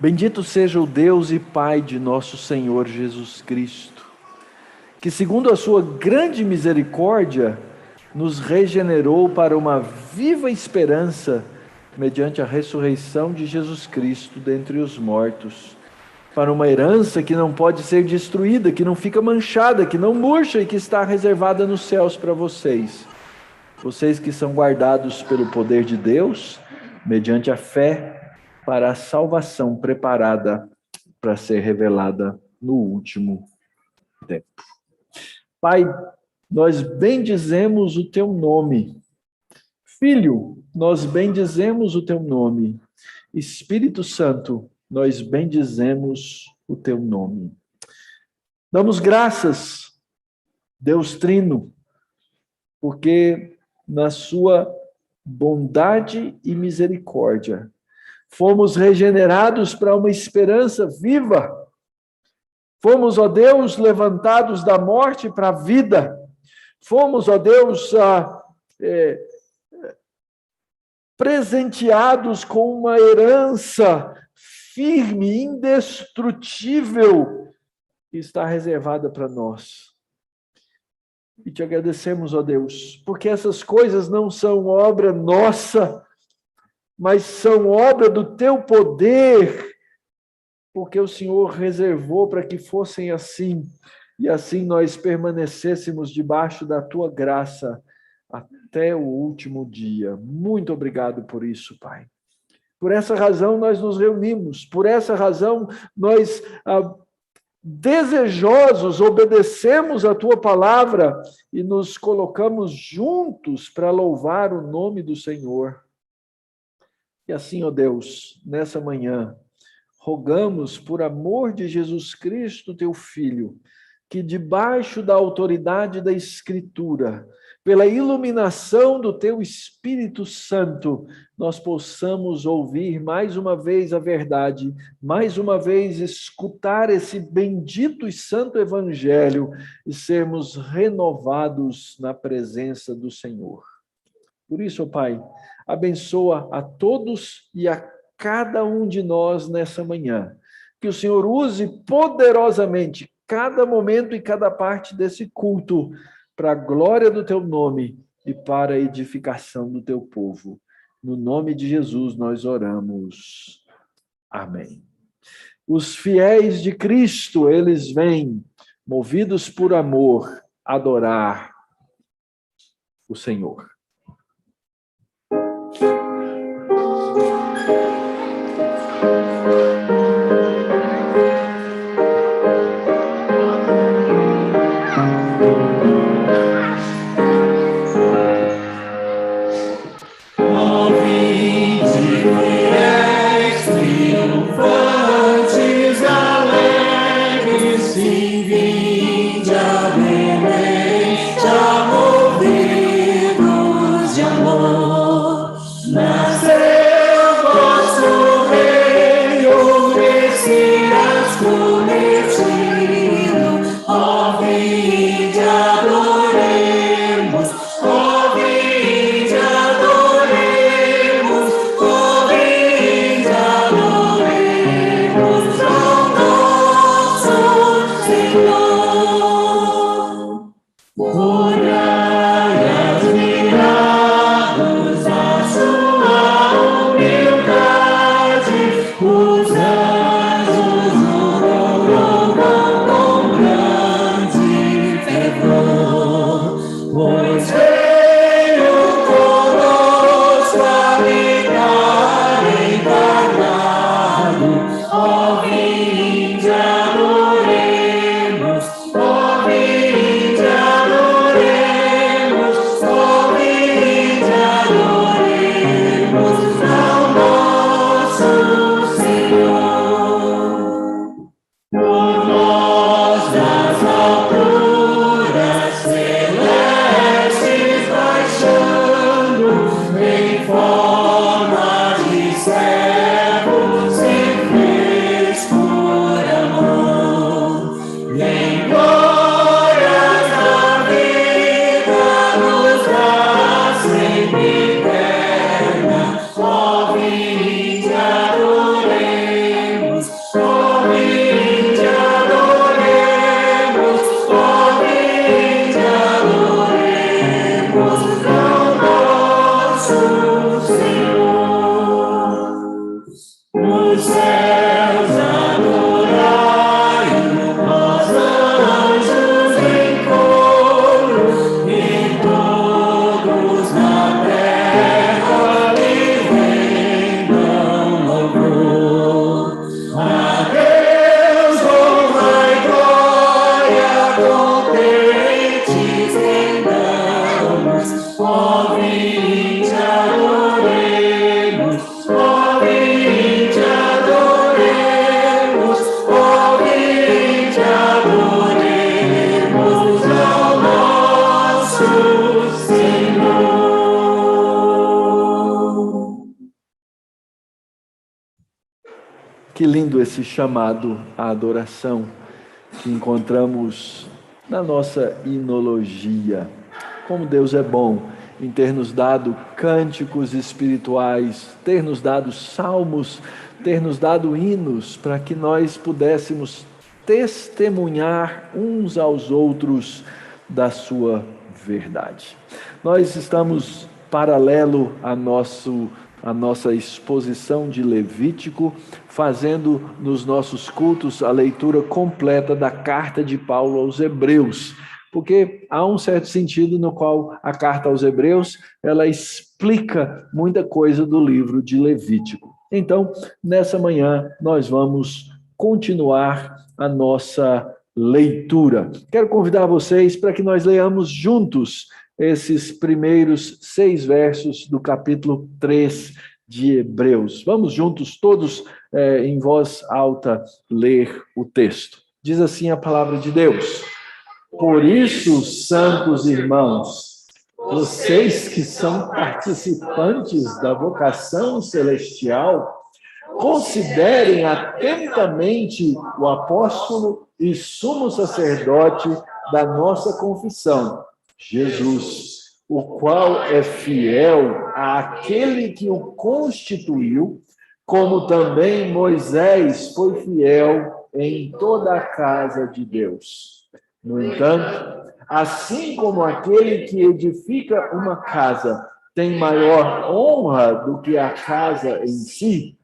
Bendito seja o Deus e Pai de nosso Senhor Jesus Cristo, que segundo a sua grande misericórdia, nos regenerou para uma viva esperança, mediante a ressurreição de Jesus Cristo dentre os mortos, para uma herança que não pode ser destruída, que não fica manchada, que não murcha e que está reservada nos céus para vocês. Vocês que são guardados pelo poder de Deus, mediante a fé, para a salvação preparada para ser revelada no último tempo. Pai, nós bendizemos o teu nome. Filho, nós bendizemos o teu nome. Espírito Santo, nós bendizemos o teu nome. Damos graças, Deus Trino, porque na sua bondade e misericórdia fomos regenerados para uma esperança viva. Fomos, ó Deus, levantados da morte para a vida. Fomos, ó Deus, presenteados com uma herança firme, indestrutível, que está reservada para nós. E te agradecemos, ó Deus, porque essas coisas não são obra nossa, mas são obra do teu poder, porque o Senhor reservou para que fossem assim, e assim nós permanecêssemos debaixo da tua graça até o último dia. Muito obrigado por isso, Pai. Por essa razão nós nos reunimos, por essa razão nós, desejosos, obedecemos a tua palavra e nos colocamos juntos para louvar o nome do Senhor. E assim, ó Deus, nessa manhã, rogamos por amor de Jesus Cristo, teu Filho, que debaixo da autoridade da Escritura, pela iluminação do teu Espírito Santo, nós possamos ouvir mais uma vez a verdade, mais uma vez escutar esse bendito e santo Evangelho e sermos renovados na presença do Senhor. Por isso, ó Pai, abençoa a todos e a cada um de nós nessa manhã. Que o Senhor use poderosamente cada momento e cada parte desse culto para a glória do teu nome e para a edificação do teu povo. No nome de Jesus nós oramos. Amém. Os fiéis de Cristo, eles vêm, movidos por amor, adorar o Senhor. Que lindo esse chamado à adoração que encontramos na nossa hinologia. Como Deus é bom em ter nos dado cânticos espirituais, ter nos dado salmos, ter nos dado hinos para que nós pudéssemos testemunhar uns aos outros da sua verdade. Nós estamos paralelo à nossa exposição de Levítico, fazendo nos nossos cultos a leitura completa da carta de Paulo aos Hebreus, porque há um certo sentido no qual a carta aos Hebreus, ela explica muita coisa do livro de Levítico. Então, nessa manhã, nós vamos continuar a nossa leitura. Quero convidar vocês para que nós leiamos juntos esses primeiros 6 versos do capítulo 3 de Hebreus. Vamos juntos, todos em voz alta, ler o texto. Diz assim a palavra de Deus: Por isso, santos irmãos, vocês que são participantes da vocação celestial, considerem atentamente o apóstolo e sumo sacerdote da nossa confissão, Jesus, o qual é fiel àquele que o constituiu, como também Moisés foi fiel em toda a casa de Deus. No entanto, assim como aquele que edifica uma casa tem maior honra do que a casa em si,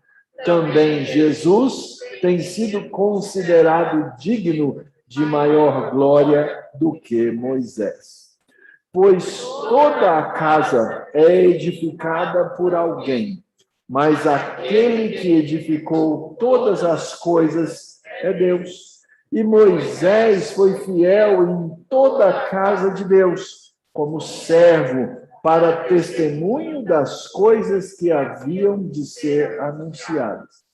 também Jesus tem sido considerado digno de maior glória do que Moisés. Pois toda a casa é edificada por alguém, mas aquele que edificou todas as coisas é Deus. E Moisés foi fiel em toda a casa de Deus, como servo, para testemunho das coisas que haviam de ser anunciadas.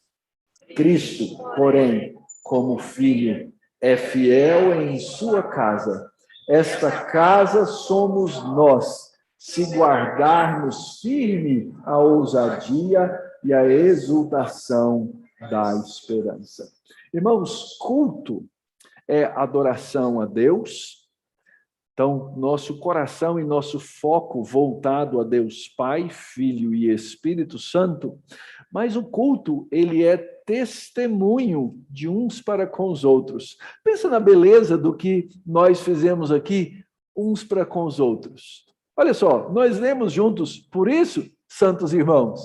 Cristo, porém, como filho, é fiel em sua casa. Esta casa somos nós, se guardarmos firme a ousadia e a exultação da esperança. Irmãos, culto é adoração a Deus. Então, nosso coração e nosso foco voltado a Deus Pai, Filho e Espírito Santo, mas o culto, ele é testemunho de uns para com os outros. Pensa na beleza do que nós fizemos aqui, uns para com os outros. Olha só, nós lemos juntos, por isso, santos irmãos,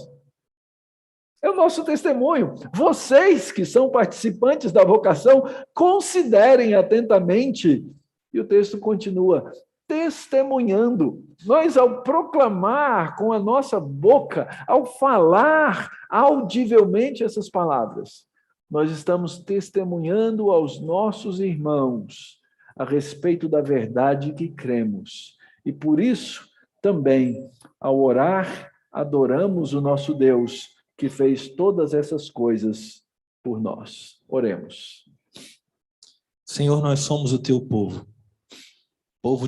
é o nosso testemunho. Vocês que são participantes da vocação, considerem atentamente. E o texto continua, testemunhando. Nós, ao proclamar com a nossa boca, ao falar audivelmente essas palavras, nós estamos testemunhando aos nossos irmãos a respeito da verdade que cremos. E por isso, também, ao orar, adoramos o nosso Deus, que fez todas essas coisas por nós. Oremos. Senhor, nós somos o teu povo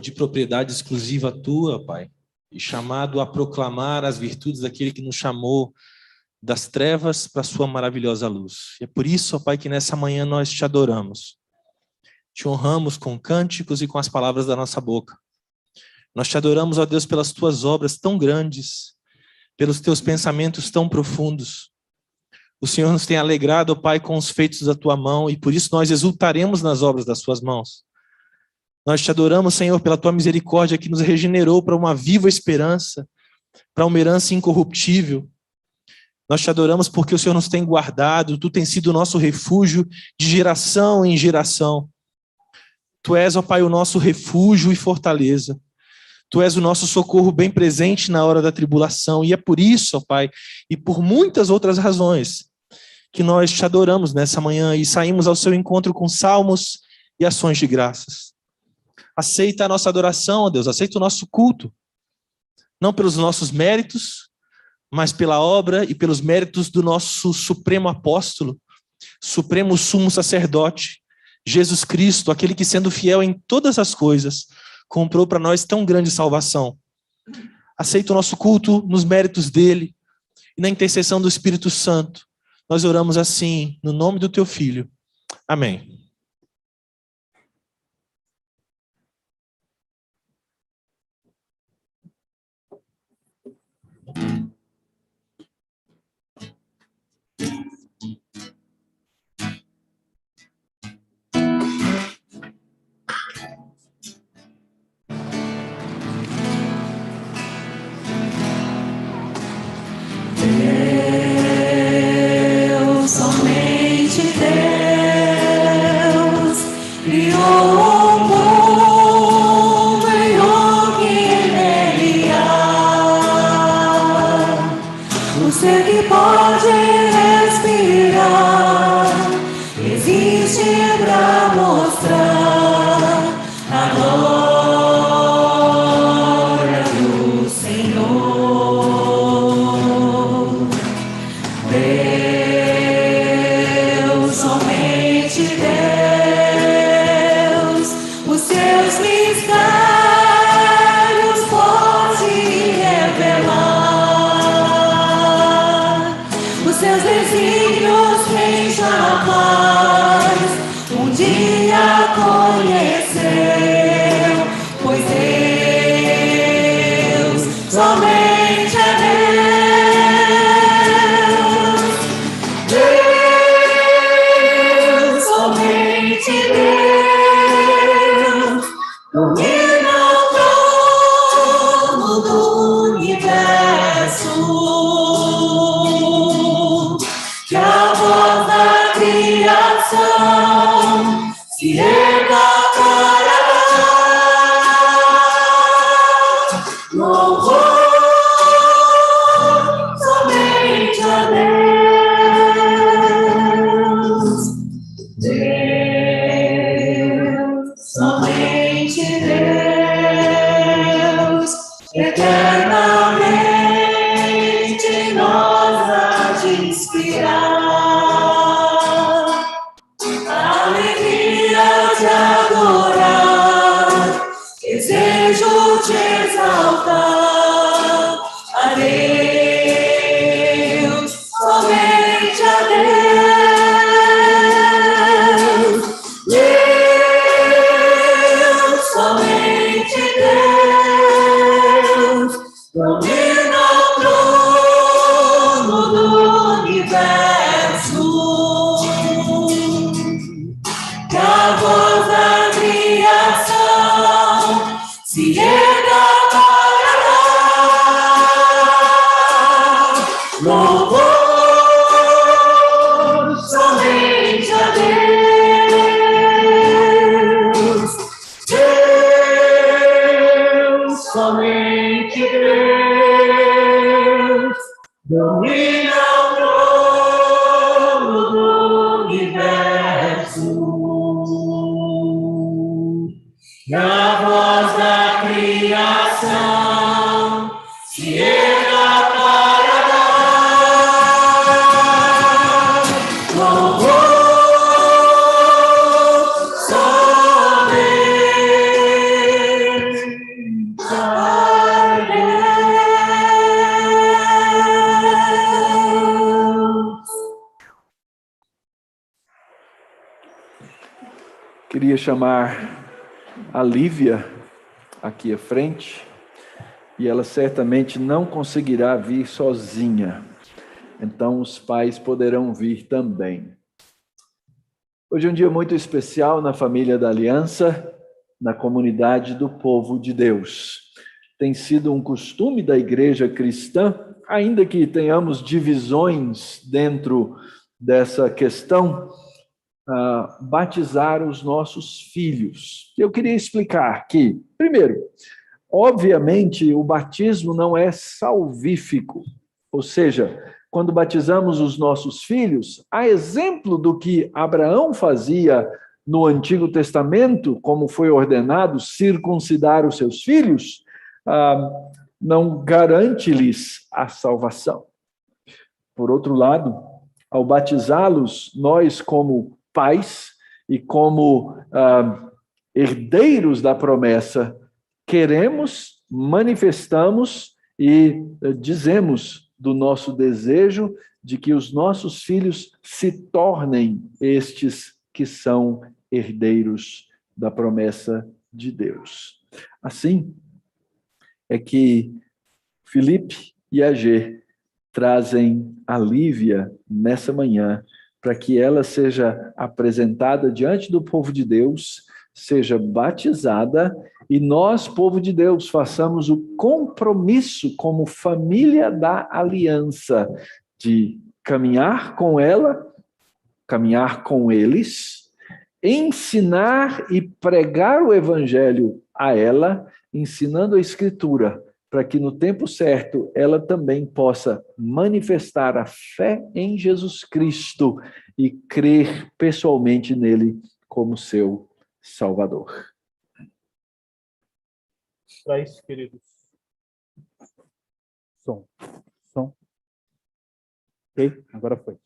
de propriedade exclusiva tua, Pai, e chamado a proclamar as virtudes daquele que nos chamou das trevas para a sua maravilhosa luz. E é por isso, ó Pai, que nessa manhã nós te adoramos, te honramos com cânticos e com as palavras da nossa boca. Nós te adoramos, ó Deus, pelas tuas obras tão grandes, pelos teus pensamentos tão profundos. O Senhor nos tem alegrado, ó Pai, com os feitos da tua mão, e por isso nós exultaremos nas obras das tuas mãos. Nós te adoramos, Senhor, pela tua misericórdia que nos regenerou para uma viva esperança, para uma herança incorruptível. Nós te adoramos porque o Senhor nos tem guardado, tu tens sido o nosso refúgio de geração em geração. Tu és, ó Pai, o nosso refúgio e fortaleza. Tu és o nosso socorro bem presente na hora da tribulação. E é por isso, ó Pai, e por muitas outras razões, que nós te adoramos nessa manhã e saímos ao seu encontro com salmos e ações de graças. Aceita a nossa adoração, ó Deus, aceita o nosso culto, não pelos nossos méritos, mas pela obra e pelos méritos do nosso supremo apóstolo, supremo sumo sacerdote, Jesus Cristo, aquele que, sendo fiel em todas as coisas, comprou para nós tão grande salvação. Aceita o nosso culto nos méritos dele e na intercessão do Espírito Santo, Nós oramos assim, no nome do teu Filho. Amém. Deus, somente Deus, criou o mundo e o que nele há. O ser que pode respirar existe pra mostrar a glória do Senhor. Deus, somente Deus, os seus mistérios pode revelar, os seus desígnios quem jamais um dia conheceu, pois Deus somente é Deus, somente Deus, domina o trono do universo, que a voz da criação se erga para dar louvor somente a Deus. Deus, somente Deus, eternamente nós há de inspirar a alegria de adorar, desejo de exaltar a Deus, somente a Deus. Deus, somente Deus, domina o trono do universo, que a voz da criação se erga para dar louvor somente a Deus. Deus, somente Deus, domina o trono do universo, e a voz da criação se erga para dar louvor somente a Deus. Queria chamar a Lívia aqui à frente, e ela certamente não conseguirá vir sozinha. Então os pais poderão vir também. Hoje é um dia muito especial na família da Aliança, na comunidade do povo de Deus. Tem sido um costume da igreja cristã, ainda que tenhamos divisões dentro dessa questão, batizar os nossos filhos. Eu queria explicar que, primeiro, obviamente o batismo não é salvífico, ou seja, quando batizamos os nossos filhos, a exemplo do que Abraão fazia no Antigo Testamento, como foi ordenado circuncidar os seus filhos, não garante-lhes a salvação. Por outro lado, ao batizá-los, nós como pais e como herdeiros da promessa, queremos, manifestamos e dizemos do nosso desejo de que os nossos filhos se tornem estes que são herdeiros da promessa de Deus. Assim é que Felipe e Agê trazem a Lívia nessa manhã, para que ela seja apresentada diante do povo de Deus, seja batizada, e nós, povo de Deus, façamos o compromisso como família da aliança de caminhar com ela, caminhar com eles, ensinar e pregar o evangelho a ela, ensinando a Escritura, para que no tempo certo ela também possa manifestar a fé em Jesus Cristo e crer pessoalmente nele como seu Salvador. Para isso, queridos. Som. Ok? Agora foi.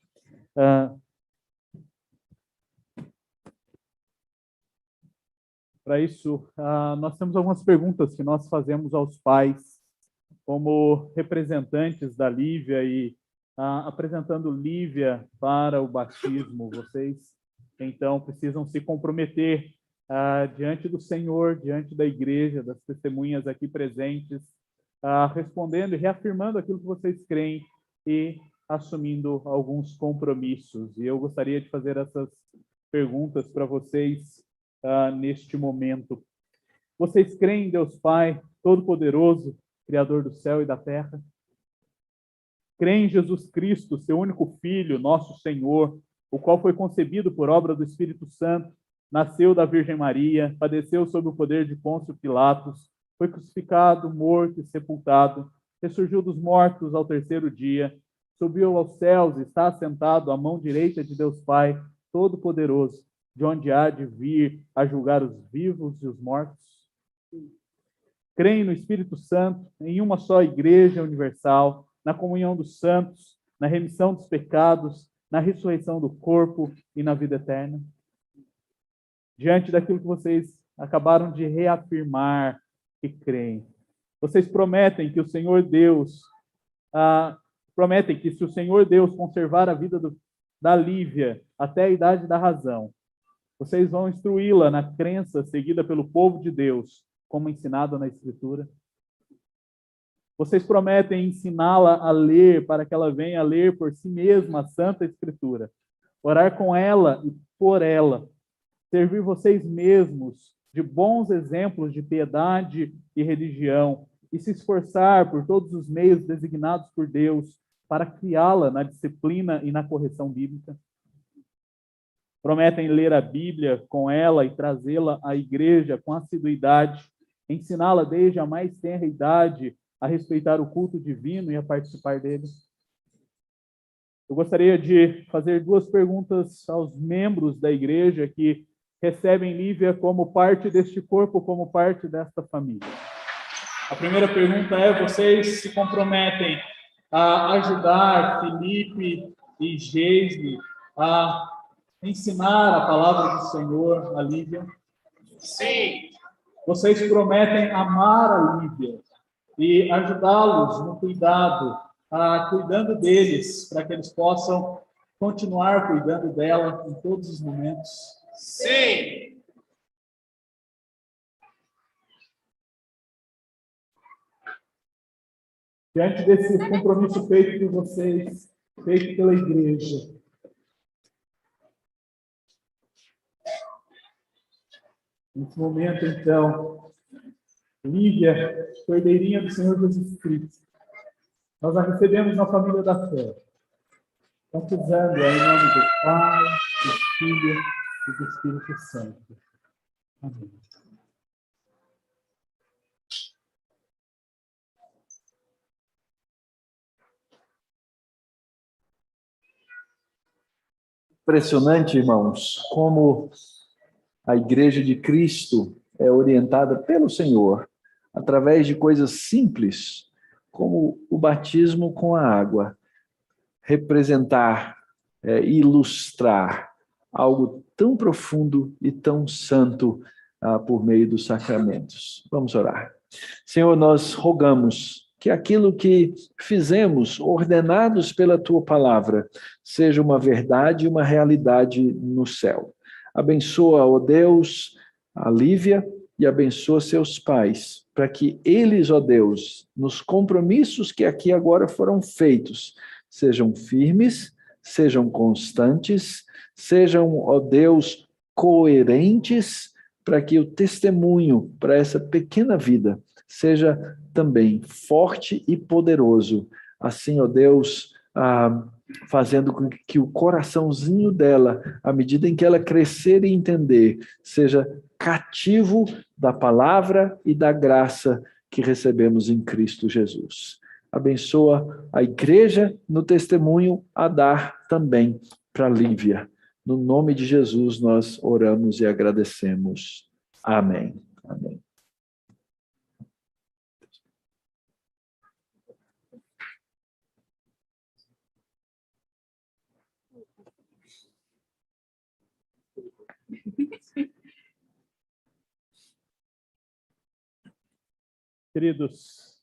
Para isso, nós temos algumas perguntas que nós fazemos aos pais, como representantes da Lívia e apresentando Lívia para o batismo. Vocês, então, precisam se comprometer diante do Senhor, diante da igreja, das testemunhas aqui presentes, respondendo e reafirmando aquilo que vocês creem e assumindo alguns compromissos. E eu gostaria de fazer essas perguntas para vocês neste momento. Vocês creem em Deus Pai, Todo-Poderoso, Criador do céu e da terra? Creem em Jesus Cristo, seu único Filho, nosso Senhor, o qual foi concebido por obra do Espírito Santo, nasceu da Virgem Maria, padeceu sob o poder de Pôncio Pilatos, foi crucificado, morto e sepultado, ressurgiu dos mortos ao terceiro dia, subiu aos céus e está assentado à mão direita de Deus Pai, Todo-Poderoso, de onde há de vir a julgar os vivos e os mortos? Creem no Espírito Santo, em uma só igreja universal, na comunhão dos santos, na remissão dos pecados, na ressurreição do corpo e na vida eterna? Diante daquilo que vocês acabaram de reafirmar que creem, vocês prometem que o Senhor Deus, prometem que se o Senhor Deus conservar a vida da Lívia até a idade da razão, vocês vão instruí-la na crença seguida pelo povo de Deus, como ensinado na Escritura? Vocês prometem ensiná-la a ler para que ela venha a ler por si mesma a Santa Escritura, orar com ela e por ela, servir vocês mesmos de bons exemplos de piedade e religião e se esforçar por todos os meios designados por Deus para criá-la na disciplina e na correção bíblica? Prometem ler a Bíblia com ela e trazê-la à igreja com assiduidade, ensiná-la desde a mais tenra idade a respeitar o culto divino e a participar dele? Eu gostaria de fazer duas perguntas aos membros da igreja que recebem Lívia como parte deste corpo, como parte desta família. A primeira pergunta é: vocês se comprometem a ajudar Felipe e Geisle a ensinar a palavra do Senhor a Lívia? Sim. Vocês prometem amar a Lívia e ajudá-los no cuidado, cuidando deles, para que eles possam continuar cuidando dela em todos os momentos? Sim. Diante desse compromisso feito por vocês, feito pela igreja, nesse momento, então, Lívia, herdeirinha do Senhor Jesus Cristo, nós a recebemos na família da fé, batizando em nome do Pai, do Filho e do Espírito Santo. Amém. Impressionante, irmãos, como a Igreja de Cristo é orientada pelo Senhor através de coisas simples, como o batismo com a água, representar, ilustrar algo tão profundo e tão santo por meio dos sacramentos. Vamos orar. Senhor, nós rogamos que aquilo que fizemos, ordenados pela tua palavra, seja uma verdade e uma realidade no céu. Abençoa, ó Deus, a Lívia e abençoa seus pais, para que eles, ó Deus, nos compromissos que aqui agora foram feitos, sejam firmes, sejam constantes, sejam, ó Deus, coerentes, para que o testemunho para essa pequena vida seja também forte e poderoso. Assim, ó Deus, fazendo com que o coraçãozinho dela, à medida em que ela crescer e entender, seja cativo da palavra e da graça que recebemos em Cristo Jesus. Abençoa a igreja no testemunho a dar também para Lívia. No nome de Jesus nós oramos e agradecemos. Amém. Amém. Queridos,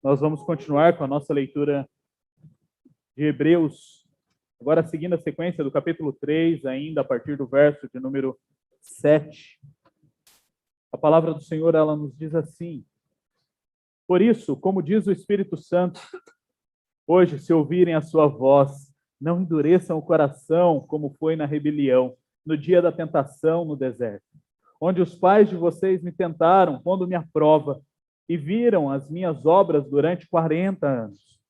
nós vamos continuar com a nossa leitura de Hebreus, agora seguindo a sequência do capítulo 3, ainda a partir do verso de número 7. A palavra do Senhor, ela nos diz assim: por isso, como diz o Espírito Santo, hoje, se ouvirem a sua voz, não endureçam o coração como foi na rebelião, no dia da tentação no deserto, onde os pais de vocês me tentaram, pondo-me à prova, e viram as minhas obras durante 40 anos.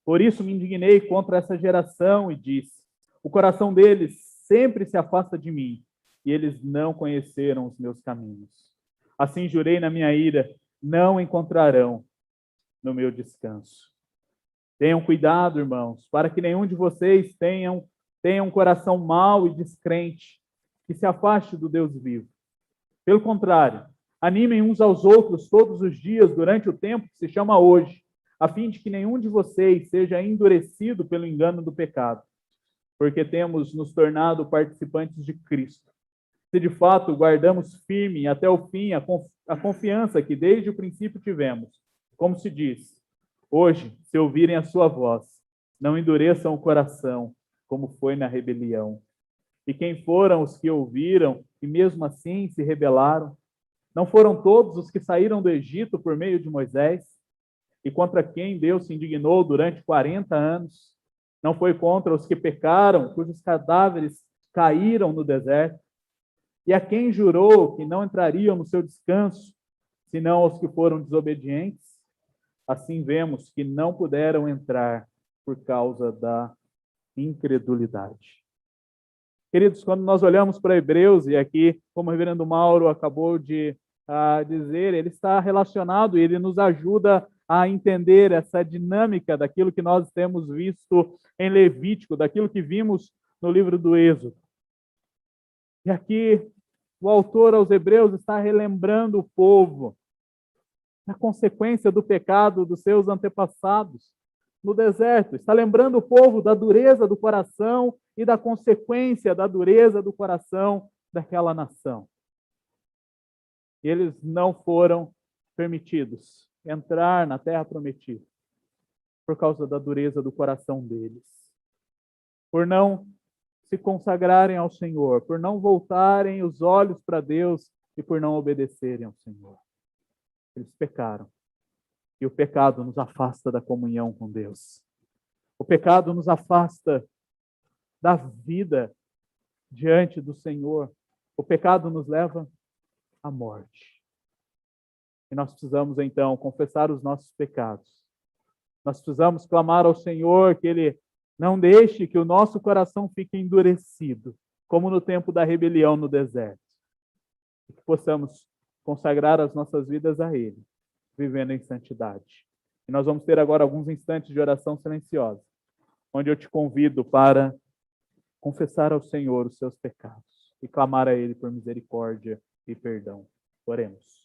Por isso me indignei contra essa geração e disse: o coração deles sempre se afasta de mim, e eles não conheceram os meus caminhos. Assim jurei na minha ira: não encontrarão no meu descanso. Tenham cuidado, irmãos, para que nenhum de vocês tenha um coração mau e descrente, que se afaste do Deus vivo. Pelo contrário, animem uns aos outros todos os dias durante o tempo que se chama hoje, a fim de que nenhum de vocês seja endurecido pelo engano do pecado, porque temos nos tornado participantes de Cristo. Se de fato guardamos firme até o fim a confiança que desde o princípio tivemos, como se diz: hoje, se ouvirem a sua voz, não endureçam o coração, como foi na rebelião. E quem foram os que ouviram e mesmo assim se rebelaram? Não foram todos os que saíram do Egito por meio de Moisés? E contra quem Deus se indignou durante 40 anos? Não foi contra os que pecaram, cujos cadáveres caíram no deserto? E a quem jurou que não entrariam no seu descanso, senão aos que foram desobedientes? Assim vemos que não puderam entrar por causa da incredulidade. Queridos, quando nós olhamos para Hebreus, e aqui, como o reverendo Mauro acabou de dizer, ele está relacionado e ele nos ajuda a entender essa dinâmica daquilo que nós temos visto em Levítico, daquilo que vimos no livro do Êxodo. E aqui, o autor aos Hebreus está relembrando o povo da consequência do pecado dos seus antepassados no deserto. Está lembrando o povo da dureza do coração e da consequência da dureza do coração daquela nação. E eles não foram permitidos entrar na terra prometida por causa da dureza do coração deles. Por não se consagrarem ao Senhor, por não voltarem os olhos para Deus e por não obedecerem ao Senhor. Eles pecaram. E o pecado nos afasta da comunhão com Deus. O pecado nos afasta da vida diante do Senhor. O pecado nos leva à morte. E nós precisamos, então, confessar os nossos pecados. Nós precisamos clamar ao Senhor que Ele não deixe que o nosso coração fique endurecido, como no tempo da rebelião no deserto. E que possamos consagrar as nossas vidas a Ele, vivendo em santidade. E nós vamos ter agora alguns instantes de oração silenciosa, onde eu te convido para confessar ao Senhor os seus pecados e clamar a Ele por misericórdia e perdão. Oremos.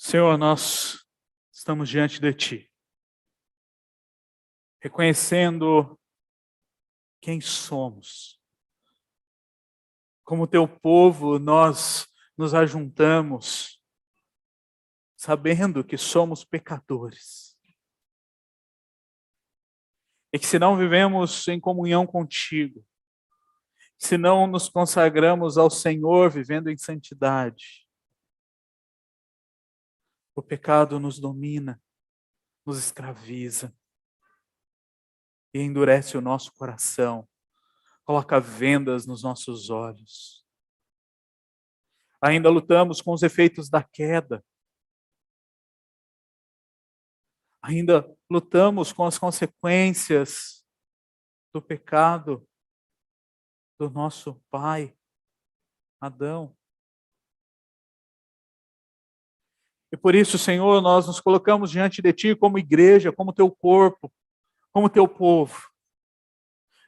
Senhor, nós estamos diante de Ti, reconhecendo quem somos. Como Teu povo, nós nos ajuntamos, sabendo que somos pecadores. E que se não vivemos em comunhão contigo, se não nos consagramos ao Senhor vivendo em santidade, o pecado nos domina, nos escraviza e endurece o nosso coração, coloca vendas nos nossos olhos. Ainda lutamos com os efeitos da queda. Ainda lutamos com as consequências do pecado do nosso pai, Adão. E por isso, Senhor, nós nos colocamos diante de Ti como igreja, como Teu corpo, como Teu povo,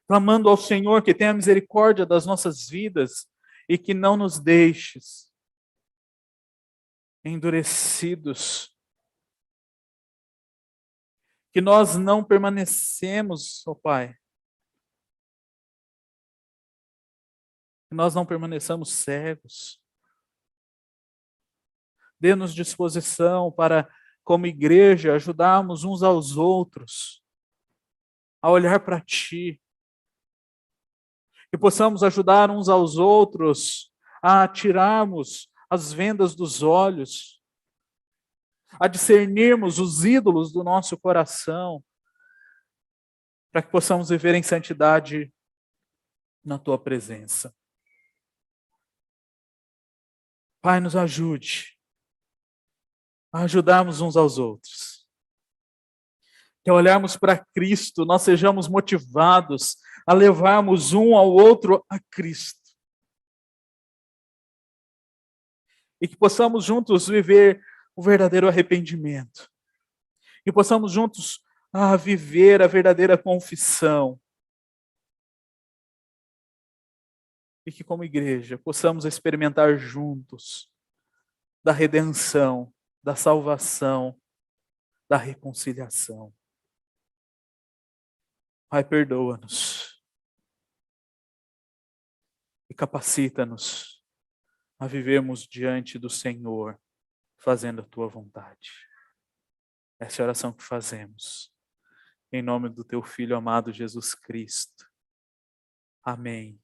clamando ao Senhor que tenha misericórdia das nossas vidas e que não nos deixes endurecidos, que nós não permanecemos, ó Pai, que nós não permaneçamos cegos. Dê-nos disposição para, como igreja, ajudarmos uns aos outros a olhar para Ti. Que possamos ajudar uns aos outros a tirarmos as vendas dos olhos, a discernirmos os ídolos do nosso coração, para que possamos viver em santidade na Tua presença. Pai, nos ajude a ajudarmos uns aos outros. Que ao olharmos para Cristo, nós sejamos motivados a levarmos um ao outro a Cristo. E que possamos juntos viver o verdadeiro arrependimento. Que possamos juntos viver a verdadeira confissão. E que como igreja possamos experimentar juntos da redenção, da salvação, da reconciliação. Pai, perdoa-nos e capacita-nos a vivermos diante do Senhor, fazendo a Tua vontade. Essa é a oração que fazemos, em nome do Teu Filho amado Jesus Cristo. Amém.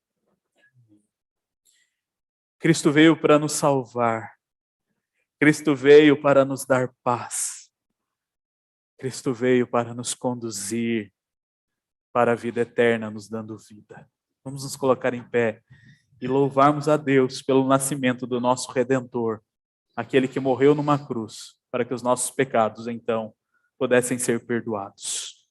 Cristo veio para nos salvar. Cristo veio para nos dar paz. Cristo veio para nos conduzir para a vida eterna, nos dando vida. Vamos nos colocar em pé e louvarmos a Deus pelo nascimento do nosso Redentor, aquele que morreu numa cruz, para que os nossos pecados, então, pudessem ser perdoados.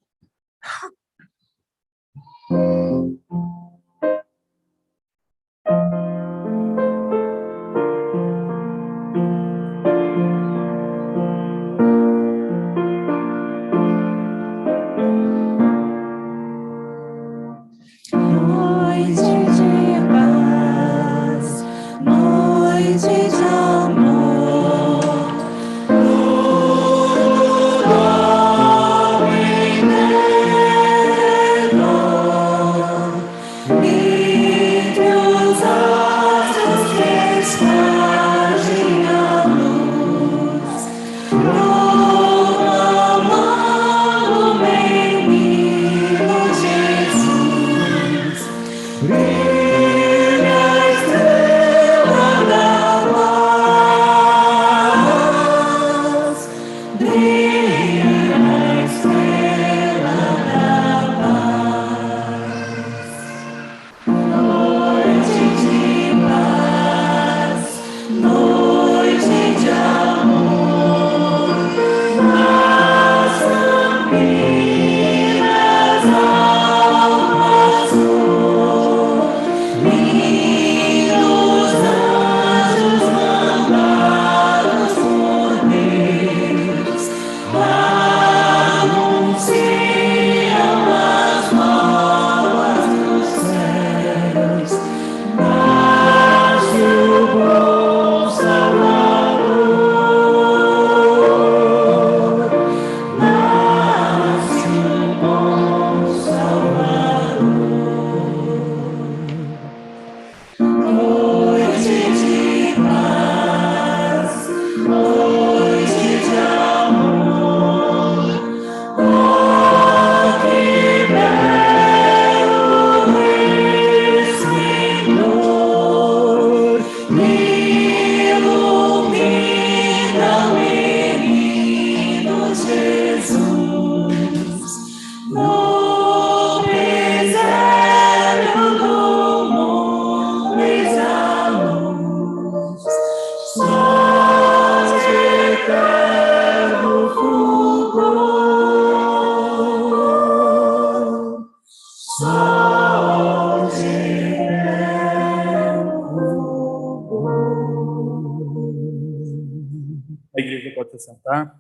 Pode se sentar.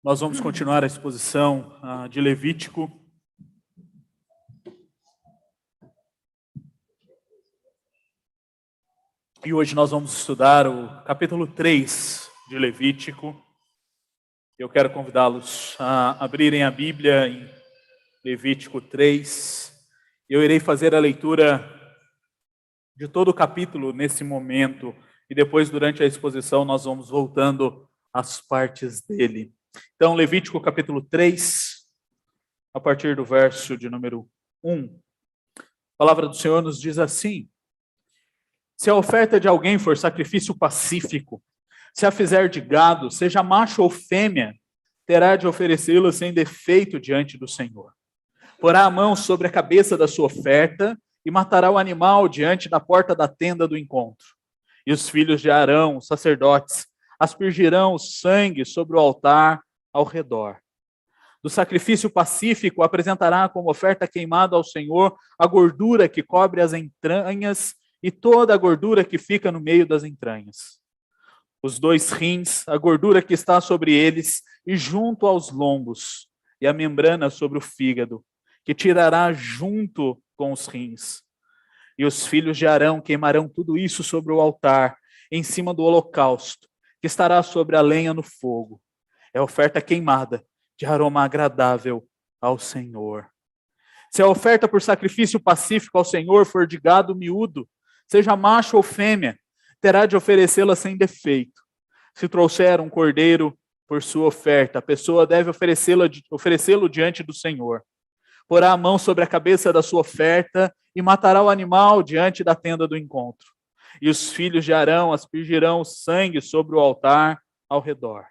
Nós vamos continuar a exposição de Levítico. E hoje nós vamos estudar o capítulo 3 de Levítico. Eu quero convidá-los a abrirem a Bíblia em Levítico 3. Eu irei fazer a leitura de todo o capítulo nesse momento. E depois, durante a exposição, nós vamos voltando às partes dele. Então, Levítico capítulo 3, a partir do verso de número 1. A palavra do Senhor nos diz assim: se a oferta de alguém for sacrifício pacífico, se a fizer de gado, seja macho ou fêmea, terá de oferecê-la sem defeito diante do Senhor. Porá a mão sobre a cabeça da sua oferta e matará o animal diante da porta da tenda do encontro. E os filhos de Arão, os sacerdotes, aspergirão o sangue sobre o altar ao redor. Do sacrifício pacífico apresentará como oferta queimada ao Senhor a gordura que cobre as entranhas e toda a gordura que fica no meio das entranhas. Os 2 rins, a gordura que está sobre eles e junto aos lombos, e a membrana sobre o fígado, que tirará junto com os rins. E os filhos de Arão queimarão tudo isso sobre o altar, em cima do holocausto, que estará sobre a lenha no fogo. É oferta queimada, de aroma agradável ao Senhor. Se a oferta por sacrifício pacífico ao Senhor for de gado miúdo, seja macho ou fêmea, terá de oferecê-la sem defeito. Se trouxer um cordeiro por sua oferta, a pessoa deve oferecê-lo diante do Senhor. Porá a mão sobre a cabeça da sua oferta e matará o animal diante da tenda do encontro. E os filhos de Arão aspergirão o sangue sobre o altar ao redor.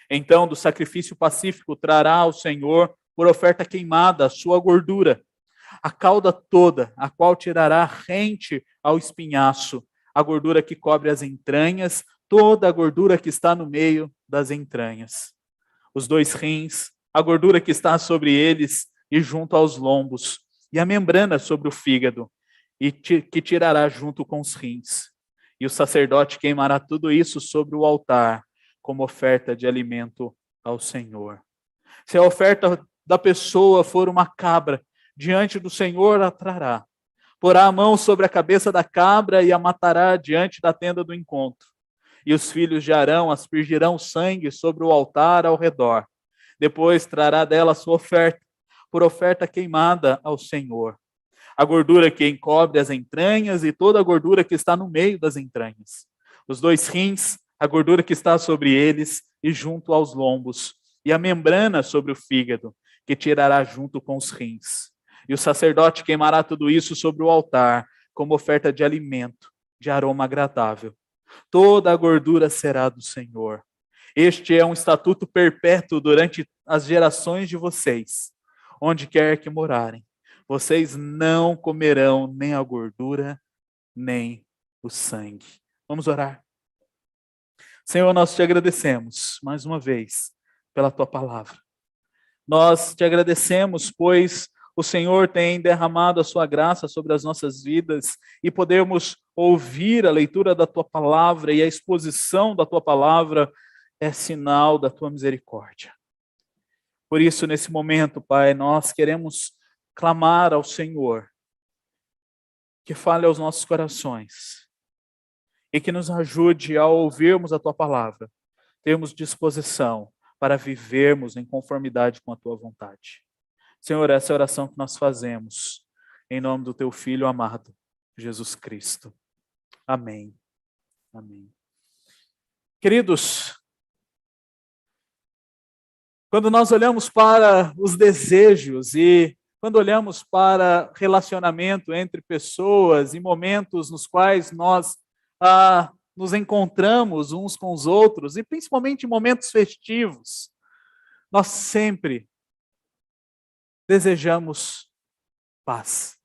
Então, do sacrifício pacífico trará ao Senhor por oferta queimada a sua gordura, a cauda toda, a qual tirará rente ao espinhaço, a gordura que cobre as entranhas, toda a gordura que está no meio das entranhas. Os 2 rins, a gordura que está sobre eles e junto aos lombos, e a membrana sobre o fígado, e que tirará junto com os rins. E o sacerdote queimará tudo isso sobre o altar, como oferta de alimento ao Senhor. Se a oferta da pessoa for uma cabra, diante do Senhor a trará. Porá a mão sobre a cabeça da cabra e a matará diante da tenda do encontro. E os filhos de Arão aspergirão sangue sobre o altar ao redor. Depois trará dela a sua oferta, por oferta queimada ao Senhor. A gordura que encobre as entranhas e toda a gordura que está no meio das entranhas. Os 2 rins, a gordura que está sobre eles e junto aos lombos. E a membrana sobre o fígado, que tirará junto com os rins. E o sacerdote queimará tudo isso sobre o altar, como oferta de alimento, de aroma agradável. Toda a gordura será do Senhor. Este é um estatuto perpétuo durante as gerações de vocês, onde quer que morarem. Vocês não comerão nem a gordura, nem o sangue. Vamos orar. Senhor, nós te agradecemos, mais uma vez, pela tua palavra. Nós te agradecemos, pois o Senhor tem derramado a sua graça sobre as nossas vidas e podemos ouvir a leitura da tua palavra e a exposição da tua palavra é sinal da tua misericórdia. Por isso, nesse momento, Pai, nós queremos clamar ao Senhor que fale aos nossos corações e que nos ajude ao ouvirmos a tua palavra, termos disposição para vivermos em conformidade com a tua vontade. Senhor, essa é a oração que nós fazemos, em nome do teu Filho amado, Jesus Cristo. Amém. Amém. Queridos, quando nós olhamos para os desejos e quando olhamos para relacionamento entre pessoas e momentos nos quais nós nos encontramos uns com os outros, e principalmente em momentos festivos, nós sempre desejamos paz.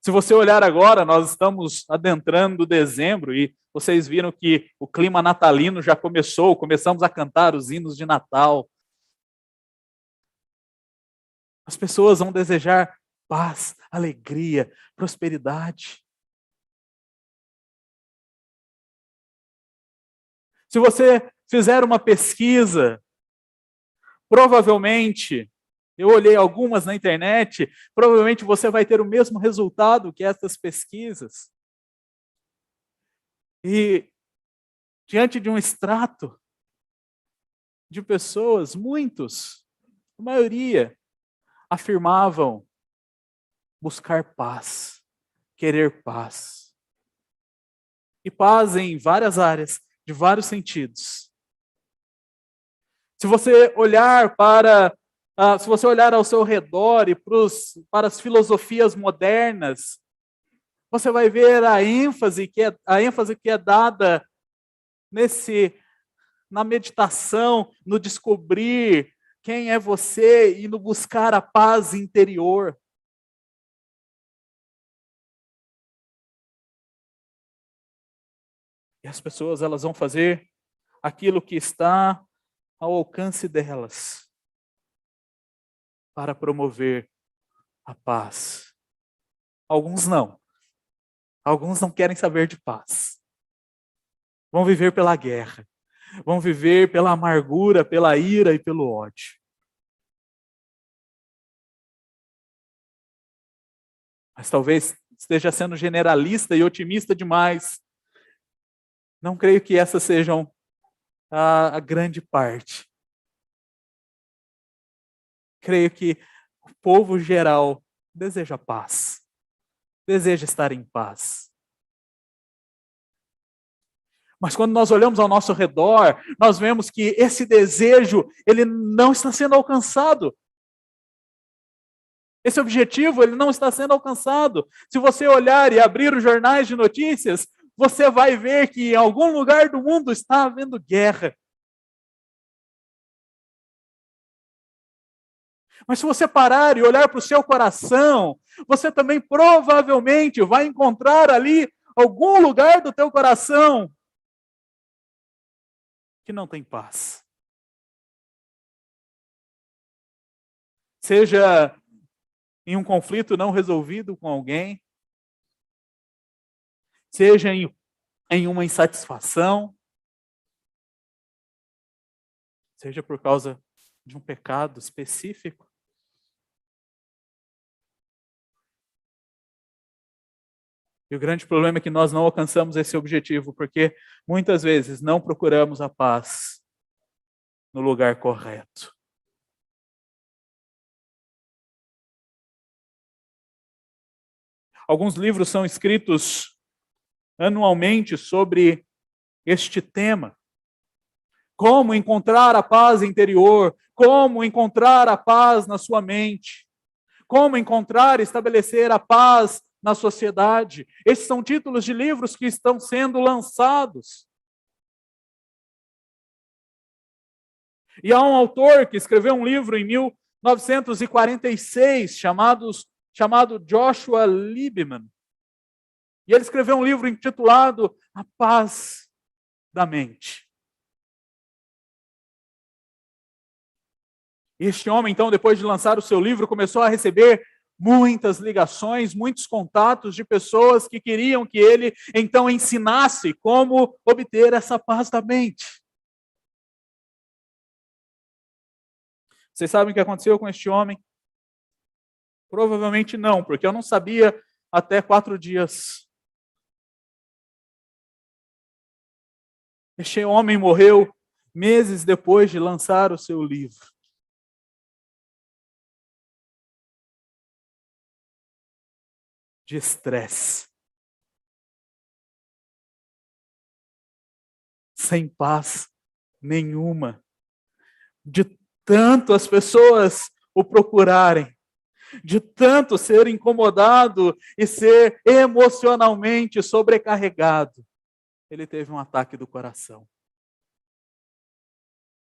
Se você olhar agora, nós estamos adentrando dezembro e vocês viram que o clima natalino já começou, começamos a cantar os hinos de Natal. As pessoas vão desejar paz, alegria, prosperidade. Se você fizer uma pesquisa, provavelmente, eu olhei algumas na internet, provavelmente você vai ter o mesmo resultado que essas pesquisas. E diante de um extrato de pessoas, muitos, a maioria, afirmavam buscar paz, querer paz. E paz em várias áreas, de vários sentidos. Se você olhar se você olhar ao seu redor e para as filosofias modernas, você vai ver a ênfase que é dada na meditação, no descobrir quem é você e no buscar a paz interior. E as pessoas, elas vão fazer aquilo que está ao alcance delas para promover a paz. Alguns não. Alguns não querem saber de paz. Vão viver pela guerra. Vão viver pela amargura, pela ira e pelo ódio. Mas talvez esteja sendo generalista e otimista demais. Não creio que essas sejam a grande parte. Creio que o povo geral deseja paz. Deseja estar em paz. Mas quando nós olhamos ao nosso redor, nós vemos que esse desejo, ele não está sendo alcançado. Esse objetivo, ele não está sendo alcançado. Se você olhar e abrir os jornais de notícias, você vai ver que em algum lugar do mundo está havendo guerra. Mas se você parar e olhar para o seu coração, você também provavelmente vai encontrar ali algum lugar do teu coração que não tem paz. Seja em um conflito não resolvido com alguém, seja em uma insatisfação, seja por causa de um pecado específico. E o grande problema é que nós não alcançamos esse objetivo, porque muitas vezes não procuramos a paz no lugar correto. Alguns livros são escritos anualmente sobre este tema. Como encontrar a paz interior, como encontrar a paz na sua mente, como encontrar e estabelecer a paz na sociedade. Esses são títulos de livros que estão sendo lançados. E há um autor que escreveu um livro em 1946, chamado Joshua Lieberman. E ele escreveu um livro intitulado A Paz da Mente. Este homem, então, depois de lançar o seu livro, começou a receber muitas ligações, muitos contatos de pessoas que queriam que ele, então, ensinasse como obter essa paz da mente. Vocês sabem o que aconteceu com este homem? Provavelmente não, porque eu não sabia até 4 dias. Este homem morreu meses depois de lançar o seu livro. De estresse. Sem paz nenhuma. De tanto as pessoas o procurarem. De tanto ser incomodado e ser emocionalmente sobrecarregado. Ele teve um ataque do coração.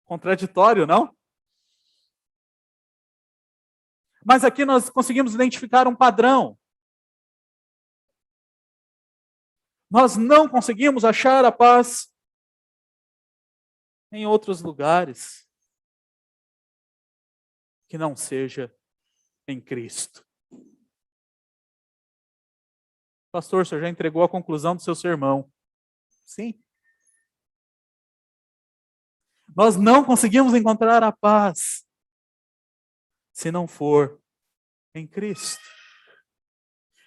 Contraditório, não? Mas aqui nós conseguimos identificar um padrão. Nós não conseguimos achar a paz em outros lugares que não seja em Cristo. Pastor, o senhor já entregou a conclusão do seu sermão. Sim. Nós não conseguimos encontrar a paz se não for em Cristo.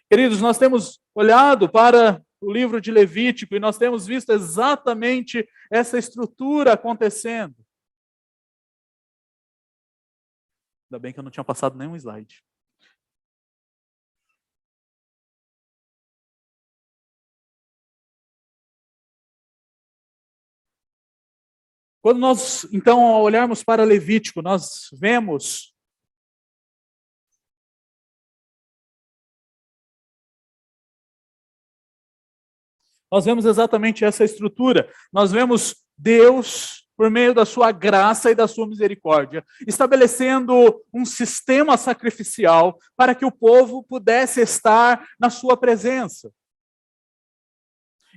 Queridos, nós temos olhado para o livro de Levítico e nós temos visto exatamente essa estrutura acontecendo. Ainda bem que eu não tinha passado nenhum slide. Quando nós, então, ao olharmos para Levítico, nós vemos exatamente essa estrutura. Nós vemos Deus, por meio da sua graça e da sua misericórdia, estabelecendo um sistema sacrificial para que o povo pudesse estar na sua presença.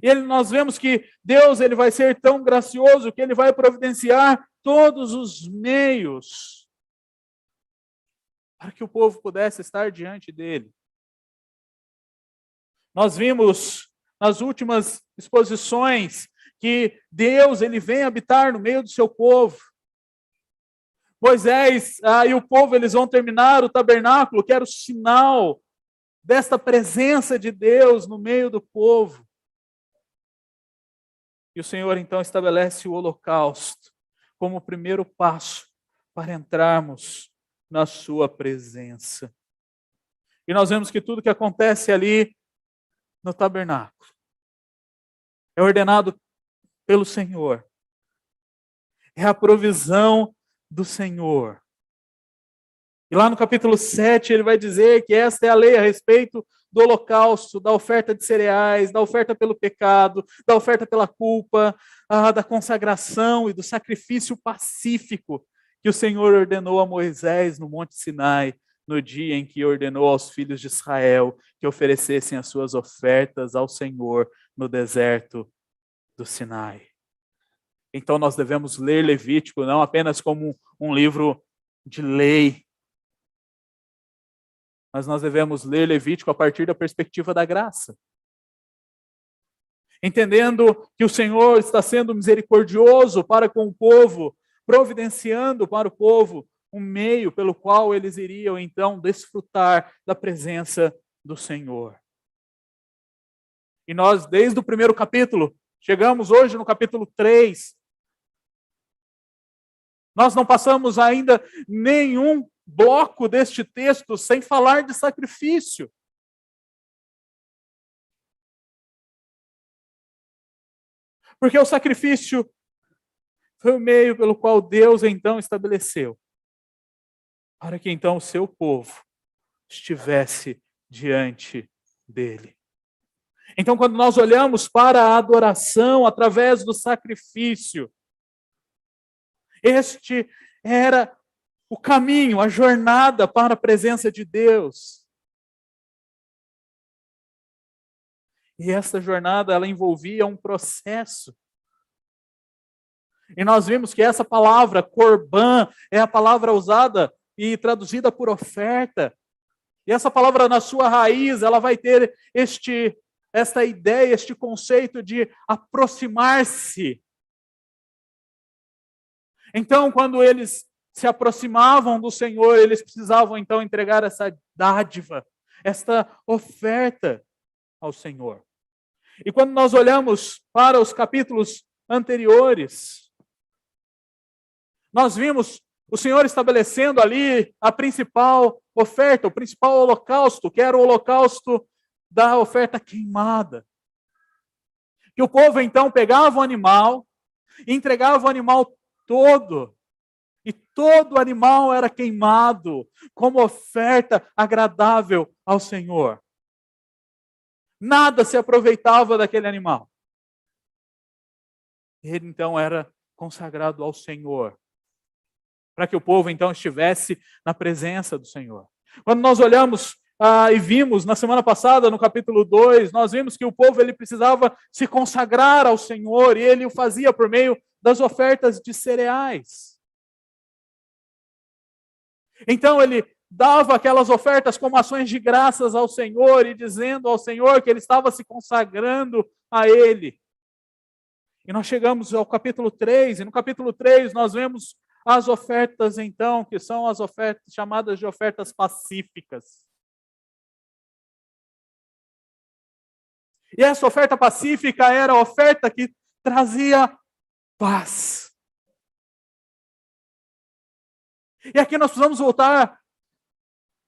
E nós vemos que Deus ele vai ser tão gracioso que ele vai providenciar todos os meios para que o povo pudesse estar diante dele. Nós vimos nas últimas exposições que Deus ele vem habitar no meio do seu povo. Moisés e o povo eles vão terminar o tabernáculo, que era o sinal desta presença de Deus no meio do povo. E o Senhor então estabelece o holocausto como o primeiro passo para entrarmos na sua presença. E nós vemos que tudo que acontece ali no tabernáculo é ordenado pelo Senhor. É a provisão do Senhor. E lá no capítulo 7 ele vai dizer que esta é a lei a respeito do holocausto, da oferta de cereais, da oferta pelo pecado, da oferta pela culpa, da consagração e do sacrifício pacífico que o Senhor ordenou a Moisés no Monte Sinai, no dia em que ordenou aos filhos de Israel que oferecessem as suas ofertas ao Senhor no deserto do Sinai. Então nós devemos ler Levítico não apenas como um livro de lei, mas nós devemos ler Levítico a partir da perspectiva da graça. Entendendo que o Senhor está sendo misericordioso para com o povo, providenciando para o povo um meio pelo qual eles iriam então desfrutar da presença do Senhor. E nós, desde o primeiro capítulo, chegamos hoje no capítulo 3, nós não passamos ainda nenhum bloco deste texto sem falar de sacrifício. Porque o sacrifício foi o meio pelo qual Deus então estabeleceu para que então o seu povo estivesse diante dele. Então, quando nós olhamos para a adoração através do sacrifício, este era o caminho, a jornada para a presença de Deus. E essa jornada, ela envolvia um processo. E nós vimos que essa palavra, corban, é a palavra usada e traduzida por oferta. E essa palavra, na sua raiz, ela vai ter esta ideia, este conceito de aproximar-se. Então, quando eles se aproximavam do Senhor, eles precisavam então entregar essa dádiva, esta oferta ao Senhor. E quando nós olhamos para os capítulos anteriores, nós vimos o Senhor estabelecendo ali a principal oferta, o principal holocausto, que era o holocausto da oferta queimada. Que o povo então pegava o animal, entregava o animal todo, e todo animal era queimado como oferta agradável ao Senhor. Nada se aproveitava daquele animal. Ele então era consagrado ao Senhor, para que o povo então estivesse na presença do Senhor. Quando nós olhamos e vimos na semana passada, no capítulo 2, nós vimos que o povo ele precisava se consagrar ao Senhor, e ele o fazia por meio das ofertas de cereais. Então ele dava aquelas ofertas como ações de graças ao Senhor e dizendo ao Senhor que ele estava se consagrando a Ele. E nós chegamos ao capítulo 3, e no capítulo 3 nós vemos as ofertas, então, que são as ofertas chamadas de ofertas pacíficas. E essa oferta pacífica era a oferta que trazia paz. E aqui nós precisamos voltar a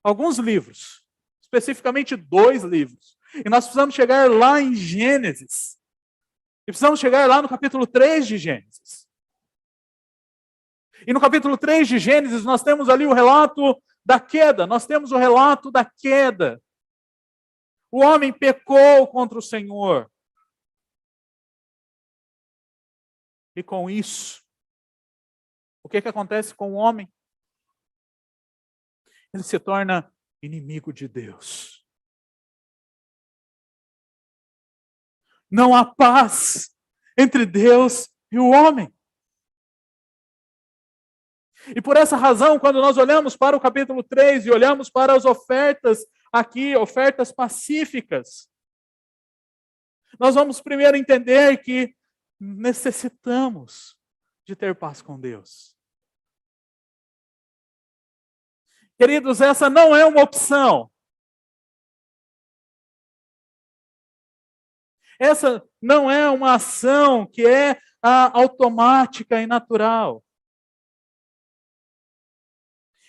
alguns livros, especificamente 2 livros. E nós precisamos chegar lá em Gênesis. E precisamos chegar lá no capítulo 3 de Gênesis. E no capítulo 3 de Gênesis nós temos ali o relato da queda. Nós temos o relato da queda. O homem pecou contra o Senhor. E com isso, o que acontece com o homem? Ele se torna inimigo de Deus. Não há paz entre Deus e o homem. E por essa razão, quando nós olhamos para o capítulo 3 e olhamos para as ofertas aqui, ofertas pacíficas, nós vamos primeiro entender que necessitamos de ter paz com Deus. Queridos, essa não é uma opção. Essa não é uma ação que é automática e natural.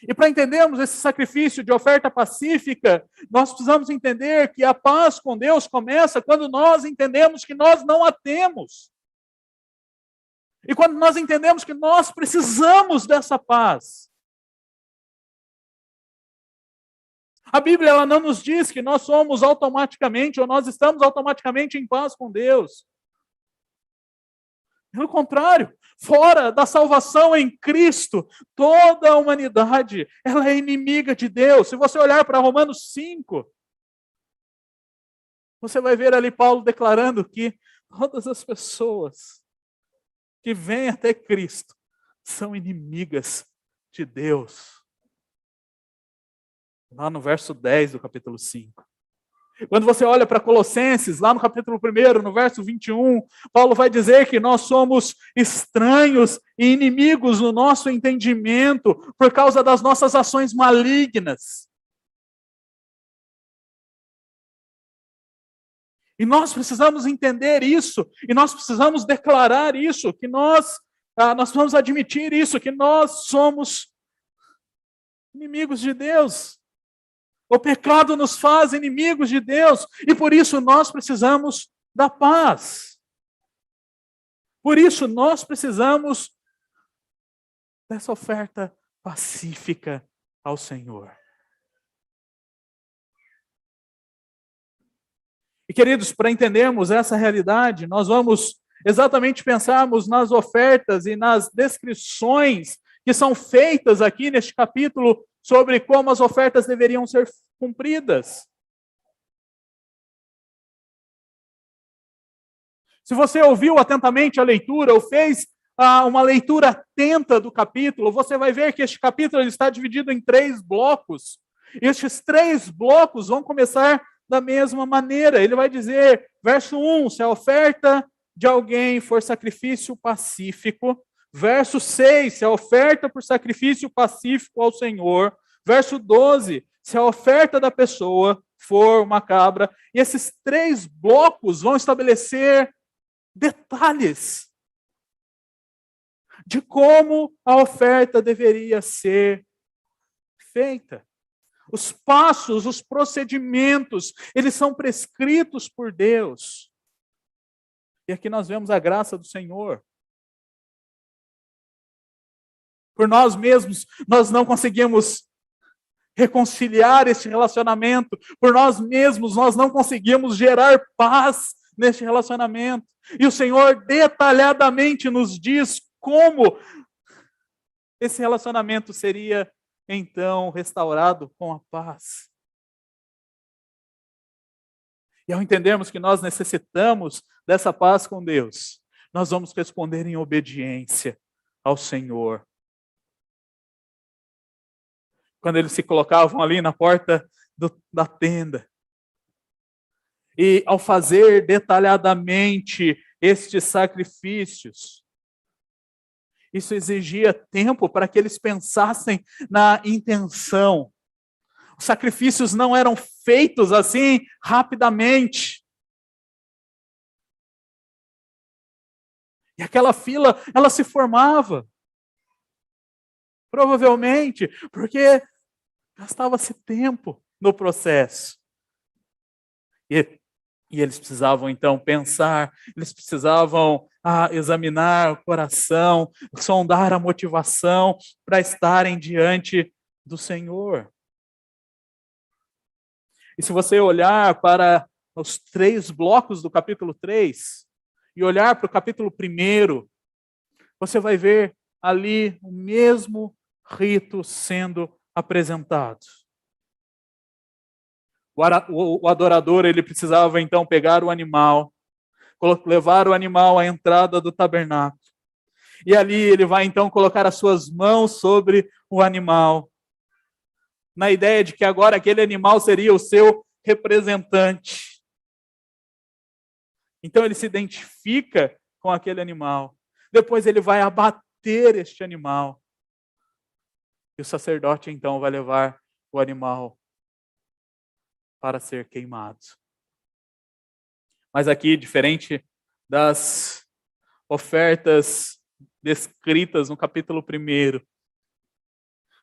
E para entendermos esse sacrifício de oferta pacífica, nós precisamos entender que a paz com Deus começa quando nós entendemos que nós não a temos. E quando nós entendemos que nós precisamos dessa paz. A Bíblia ela não nos diz que nós somos automaticamente, ou nós estamos automaticamente em paz com Deus. Pelo contrário, fora da salvação em Cristo, toda a humanidade ela é inimiga de Deus. Se você olhar para Romanos 5, você vai ver ali Paulo declarando que todas as pessoas que vêm até Cristo são inimigas de Deus. Lá no verso 10 do capítulo 5. Quando você olha para Colossenses, lá no capítulo 1, no verso 21, Paulo vai dizer que nós somos estranhos e inimigos no nosso entendimento por causa das nossas ações malignas. E nós precisamos entender isso, e nós precisamos declarar isso, que nós precisamos admitir isso, que nós somos inimigos de Deus. O pecado nos faz inimigos de Deus e por isso nós precisamos da paz. Por isso nós precisamos dessa oferta pacífica ao Senhor. E queridos, para entendermos essa realidade, nós vamos exatamente pensarmos nas ofertas e nas descrições que são feitas aqui neste capítulo sobre como as ofertas deveriam ser cumpridas. Se você ouviu atentamente a leitura, ou fez uma leitura atenta do capítulo, você vai ver que este capítulo ele está dividido em 3 blocos. E estes 3 blocos vão começar da mesma maneira. Ele vai dizer, verso 1, se a oferta de alguém for sacrifício pacífico. Verso 6, se a oferta por sacrifício pacífico ao Senhor. Verso 12, se a oferta da pessoa for uma cabra. E esses 3 blocos vão estabelecer detalhes de como a oferta deveria ser feita. Os passos, os procedimentos, eles são prescritos por Deus. E aqui nós vemos a graça do Senhor. Por nós mesmos, nós não conseguimos reconciliar este relacionamento. Por nós mesmos, nós não conseguimos gerar paz neste relacionamento. E o Senhor detalhadamente nos diz como esse relacionamento seria, então, restaurado com a paz. E ao entendermos que nós necessitamos dessa paz com Deus, nós vamos responder em obediência ao Senhor. Quando eles se colocavam ali na porta da tenda, e ao fazer detalhadamente estes sacrifícios. Isso exigia tempo para que eles pensassem na intenção. Os sacrifícios não eram feitos assim rapidamente. E aquela fila, ela se formava. Provavelmente, porque gastava-se tempo no processo. E eles precisavam, então, pensar, eles precisavam examinar o coração, sondar a motivação para estarem diante do Senhor. E se você olhar para os 3 blocos do capítulo 3, e olhar para o capítulo 1, você vai ver ali o mesmo rito sendo apresentado. O adorador, ele precisava então pegar o animal, levar o animal à entrada do tabernáculo. E ali ele vai então colocar as suas mãos sobre o animal, na ideia de que agora aquele animal seria o seu representante. Então ele se identifica com aquele animal. Depois ele vai abater este animal. E o sacerdote então vai levar o animal para ser queimado. Mas aqui, diferente das ofertas descritas no capítulo 1,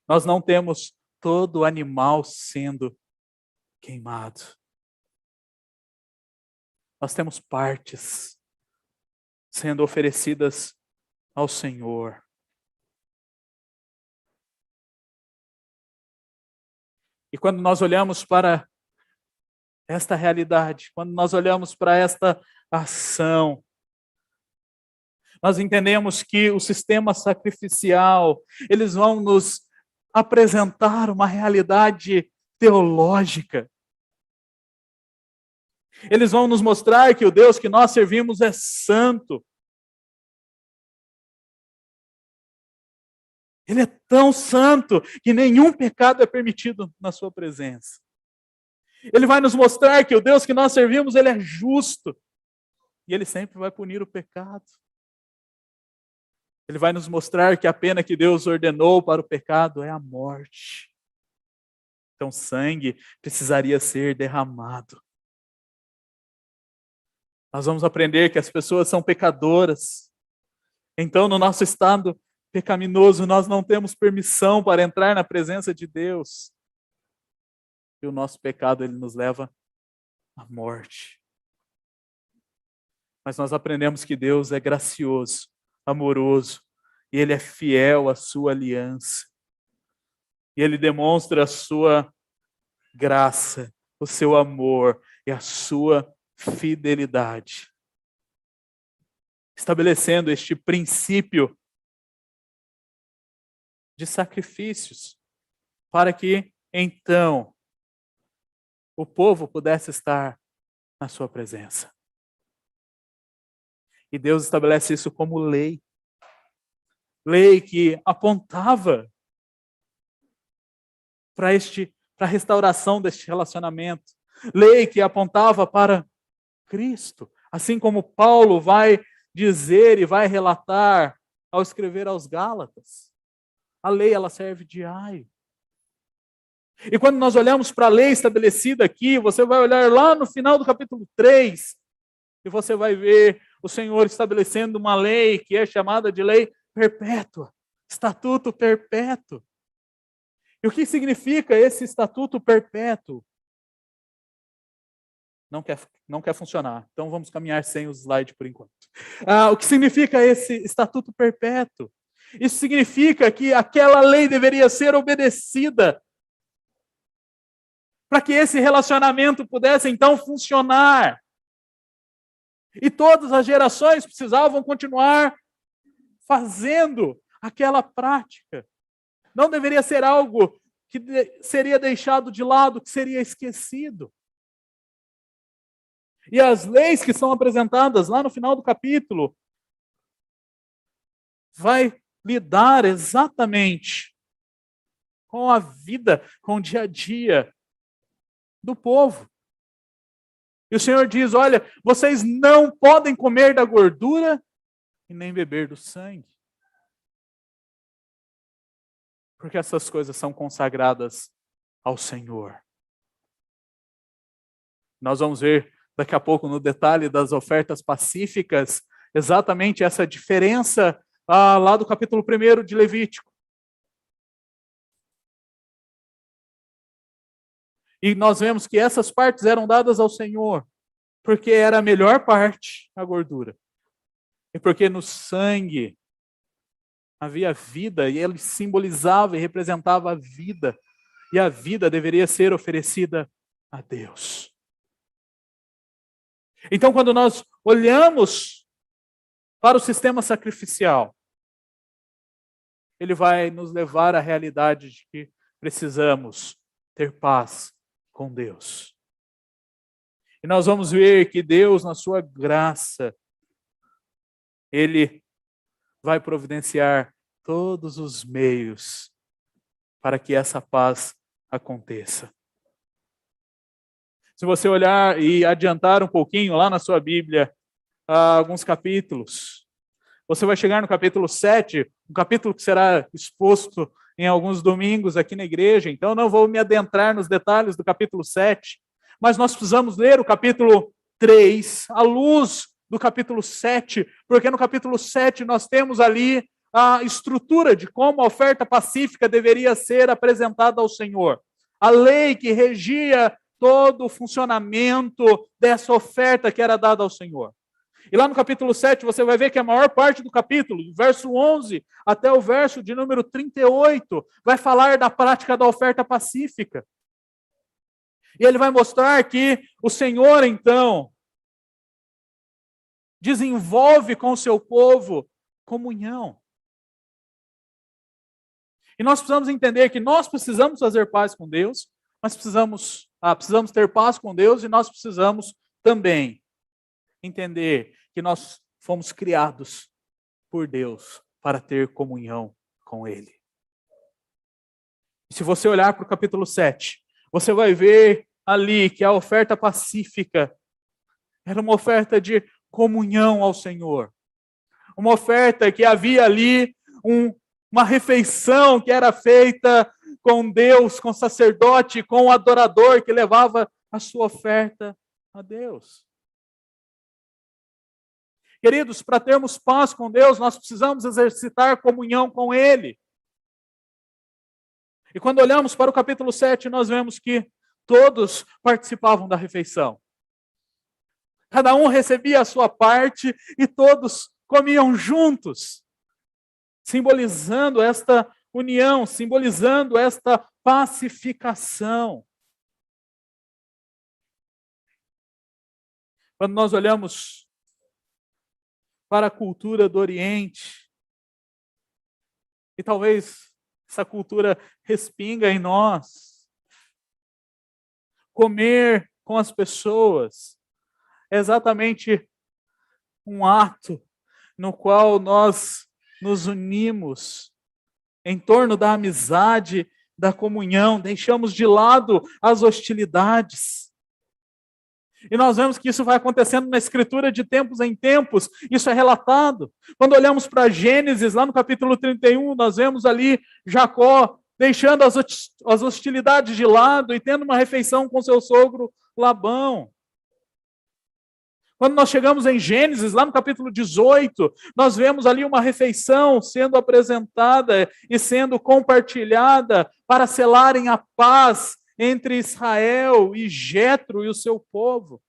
nós não temos todo o animal sendo queimado. Nós temos partes sendo oferecidas ao Senhor. E quando nós olhamos para esta realidade, quando nós olhamos para esta ação, nós entendemos que o sistema sacrificial, eles vão nos apresentar uma realidade teológica. Eles vão nos mostrar que o Deus que nós servimos é santo. Ele é tão santo que nenhum pecado é permitido na sua presença. Ele vai nos mostrar que o Deus que nós servimos, ele é justo. E ele sempre vai punir o pecado. Ele vai nos mostrar que a pena que Deus ordenou para o pecado é a morte. Então sangue precisaria ser derramado. Nós vamos aprender que as pessoas são pecadoras. Então, no nosso estado pecaminoso, nós não temos permissão para entrar na presença de Deus. E o nosso pecado, ele nos leva à morte. Mas nós aprendemos que Deus é gracioso, amoroso, e Ele é fiel à sua aliança. E Ele demonstra a sua graça, o seu amor e a sua fidelidade. Estabelecendo este princípio de sacrifícios, para que, então, o povo pudesse estar na sua presença. E Deus estabelece isso como lei. Lei que apontava para a restauração deste relacionamento. Lei que apontava para Cristo. Assim como Paulo vai dizer e vai relatar ao escrever aos Gálatas. A lei, ela serve de aio. E quando nós olhamos para a lei estabelecida aqui, você vai olhar lá no final do capítulo 3, e você vai ver o Senhor estabelecendo uma lei que é chamada de lei perpétua, estatuto perpétuo. E o que significa esse estatuto perpétuo? Não quer funcionar, então vamos caminhar sem os slides por enquanto. O que significa esse estatuto perpétuo? Isso significa que aquela lei deveria ser obedecida para que esse relacionamento pudesse então funcionar. E todas as gerações precisavam continuar fazendo aquela prática. Não deveria ser algo que seria deixado de lado, que seria esquecido. E as leis que são apresentadas lá no final do capítulo vai lidar exatamente com a vida, com o dia a dia do povo. E o Senhor diz, olha, vocês não podem comer da gordura e nem beber do sangue. Porque essas coisas são consagradas ao Senhor. Nós vamos ver daqui a pouco no detalhe das ofertas pacíficas, exatamente essa diferença lá do capítulo 1 de Levítico. E nós vemos que essas partes eram dadas ao Senhor, porque era a melhor parte, a gordura. E porque no sangue havia vida, e ele simbolizava e representava a vida. E a vida deveria ser oferecida a Deus. Então, quando nós olhamos para o sistema sacrificial, ele vai nos levar à realidade de que precisamos ter paz com Deus. E nós vamos ver que Deus, na sua graça, Ele vai providenciar todos os meios para que essa paz aconteça. Se você olhar e adiantar um pouquinho lá na sua Bíblia, alguns capítulos, você vai chegar no capítulo 7, um capítulo que será exposto em alguns domingos aqui na igreja, então não vou me adentrar nos detalhes do capítulo 7, mas nós precisamos ler o capítulo 3, à luz do capítulo 7, porque no capítulo 7 nós temos ali a estrutura de como a oferta pacífica deveria ser apresentada ao Senhor. A lei que regia todo o funcionamento dessa oferta que era dada ao Senhor. E lá no capítulo 7 você vai ver que a maior parte do capítulo, do verso 11 até o verso de número 38, vai falar da prática da oferta pacífica. E ele vai mostrar que o Senhor, então, desenvolve com o seu povo comunhão. E nós precisamos entender que nós precisamos fazer paz com Deus, mas precisamos ter paz com Deus e nós precisamos também entender que nós fomos criados por Deus para ter comunhão com Ele. E se você olhar para o capítulo 7, você vai ver ali que a oferta pacífica era uma oferta de comunhão ao Senhor. Uma oferta que havia ali uma refeição que era feita com Deus, com o sacerdote, com o adorador que levava a sua oferta a Deus. Queridos, para termos paz com Deus, nós precisamos exercitar comunhão com Ele. E quando olhamos para o capítulo 7, nós vemos que todos participavam da refeição. Cada um recebia a sua parte e todos comiam juntos, simbolizando esta união, simbolizando esta pacificação. Quando nós olhamos para a cultura do Oriente, e talvez essa cultura respinga em nós, comer com as pessoas é exatamente um ato no qual nós nos unimos em torno da amizade, da comunhão, deixamos de lado as hostilidades. E nós vemos que isso vai acontecendo na Escritura de tempos em tempos, isso é relatado. Quando olhamos para Gênesis, lá no capítulo 31, nós vemos ali Jacó deixando as hostilidades de lado e tendo uma refeição com seu sogro Labão. Quando nós chegamos em Gênesis, lá no capítulo 18, nós vemos ali uma refeição sendo apresentada e sendo compartilhada para selarem a paz entre Israel e Jetro e o seu povo.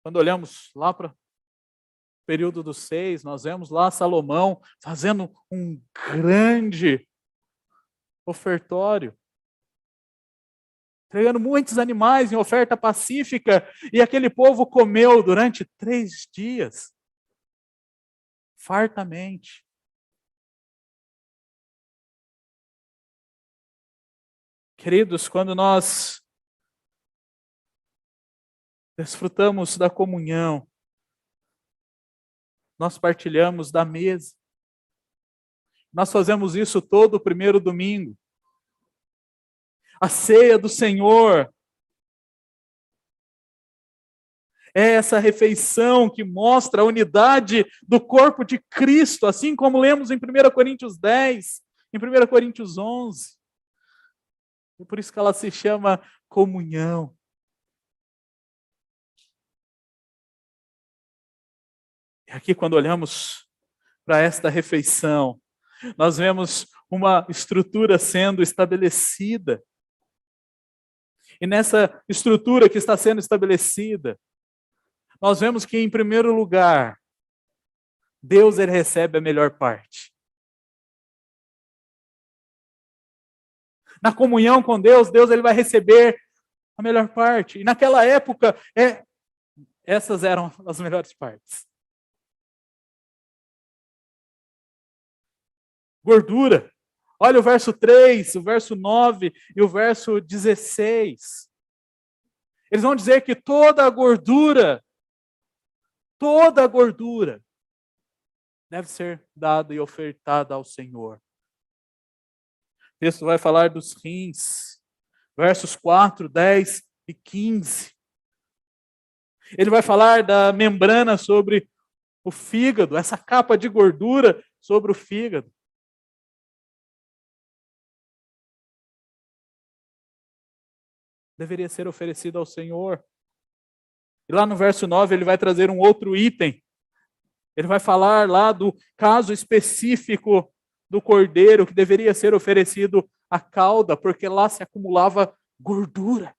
Quando olhamos lá para o período dos 6, nós vemos lá Salomão fazendo um grande ofertório, entregando muitos animais em oferta pacífica, e aquele povo comeu durante 3 dias, fartamente. Queridos, quando nós desfrutamos da comunhão, nós partilhamos da mesa. Nós fazemos isso todo o primeiro domingo. A ceia do Senhor é essa refeição que mostra a unidade do corpo de Cristo, assim como lemos em 1 Coríntios 10, em 1 Coríntios 11. E por isso que ela se chama comunhão. E aqui, quando olhamos para esta refeição, nós vemos uma estrutura sendo estabelecida. E nessa estrutura que está sendo estabelecida, nós vemos que, em primeiro lugar, Deus ele recebe a melhor parte. Na comunhão com Deus, Deus ele vai receber a melhor parte. E naquela época, essas eram as melhores partes. Gordura. Olha o verso 3, o verso 9 e o verso 16. Eles vão dizer que toda a gordura deve ser dada e ofertada ao Senhor. O texto vai falar dos rins, versos 4, 10 e 15. Ele vai falar da membrana sobre o fígado, essa capa de gordura sobre o fígado. Deveria ser oferecido ao Senhor. E lá no verso 9 ele vai trazer um outro item. Ele vai falar lá do caso específico do cordeiro que deveria ser oferecido à cauda, porque lá se acumulava gordura.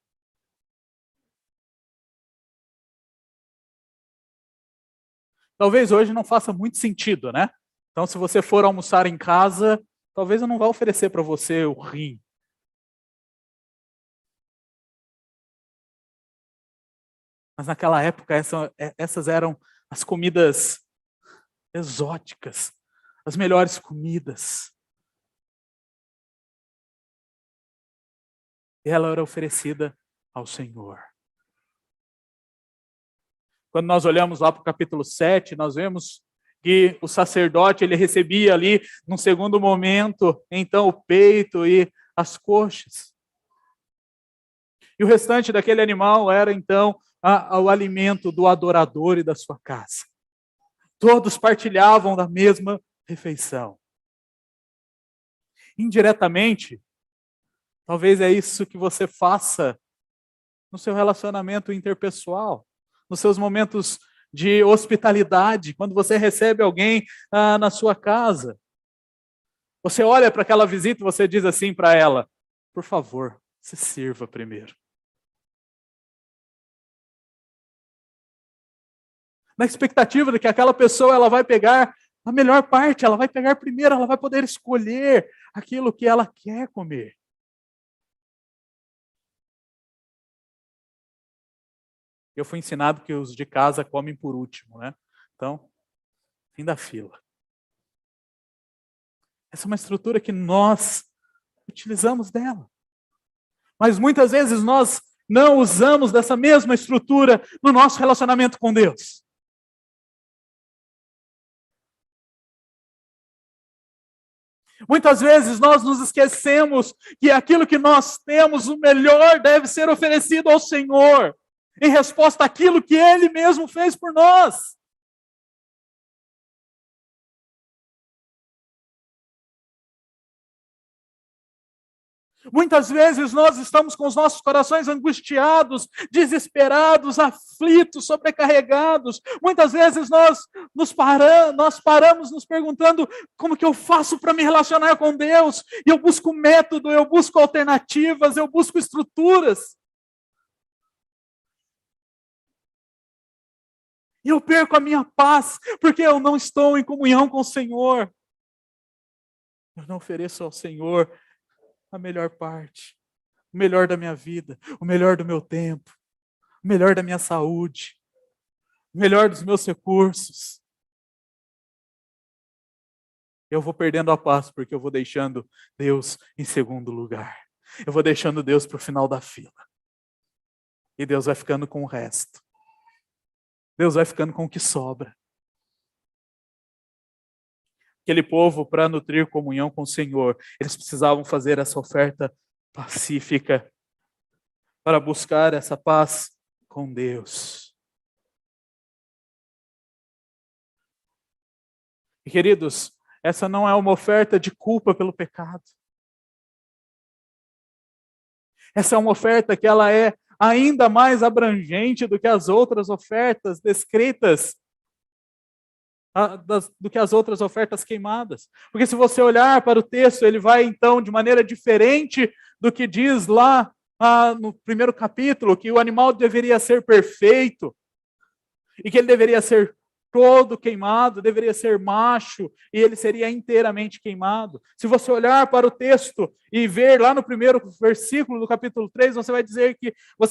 Talvez hoje não faça muito sentido, né? Então, se você for almoçar em casa, talvez eu não vá oferecer para você o rim. Mas naquela época, essas eram as comidas exóticas, as melhores comidas. E ela era oferecida ao Senhor. Quando nós olhamos lá para o capítulo 7, nós vemos que o sacerdote ele recebia ali, num segundo momento, então o peito e as coxas. E o restante daquele animal era então o alimento do adorador e da sua casa. Todos partilhavam da mesma refeição. Indiretamente, talvez é isso que você faça no seu relacionamento interpessoal, nos seus momentos de hospitalidade, quando você recebe alguém na sua casa. Você olha para aquela visita e você diz assim para ela: por favor, se sirva primeiro. Na expectativa de que aquela pessoa ela vai pegar a melhor parte, ela vai pegar primeiro, ela vai poder escolher aquilo que ela quer comer. Eu fui ensinado que os de casa comem por último, né? Então, fim da fila. Essa é uma estrutura que nós utilizamos dela. Mas muitas vezes nós não usamos dessa mesma estrutura no nosso relacionamento com Deus. Muitas vezes nós nos esquecemos que aquilo que nós temos, o melhor, deve ser oferecido ao Senhor, em resposta àquilo que Ele mesmo fez por nós. Muitas vezes nós estamos com os nossos corações angustiados, desesperados, aflitos, sobrecarregados. Muitas vezes nós paramos nos perguntando como que eu faço para me relacionar com Deus? E eu busco método, eu busco alternativas, eu busco estruturas. E eu perco a minha paz, porque eu não estou em comunhão com o Senhor. Eu não ofereço ao Senhor a melhor parte, o melhor da minha vida, o melhor do meu tempo, o melhor da minha saúde, o melhor dos meus recursos. Eu vou perdendo a paz porque eu vou deixando Deus em segundo lugar. Eu vou deixando Deus para o final da fila. E Deus vai ficando com o resto. Deus vai ficando com o que sobra. Aquele povo, para nutrir comunhão com o Senhor, eles precisavam fazer essa oferta pacífica, para buscar essa paz com Deus. E, queridos, essa não é uma oferta de culpa pelo pecado. Essa é uma oferta que ela é ainda mais abrangente do que as outras ofertas descritas, do que as outras ofertas queimadas. Porque se você olhar para o texto, ele vai então de maneira diferente do que diz lá no primeiro capítulo, que o animal deveria ser perfeito, e que ele deveria ser todo queimado, deveria ser macho, e ele seria inteiramente queimado. Se você olhar para o texto e ver lá no primeiro versículo do capítulo 3, você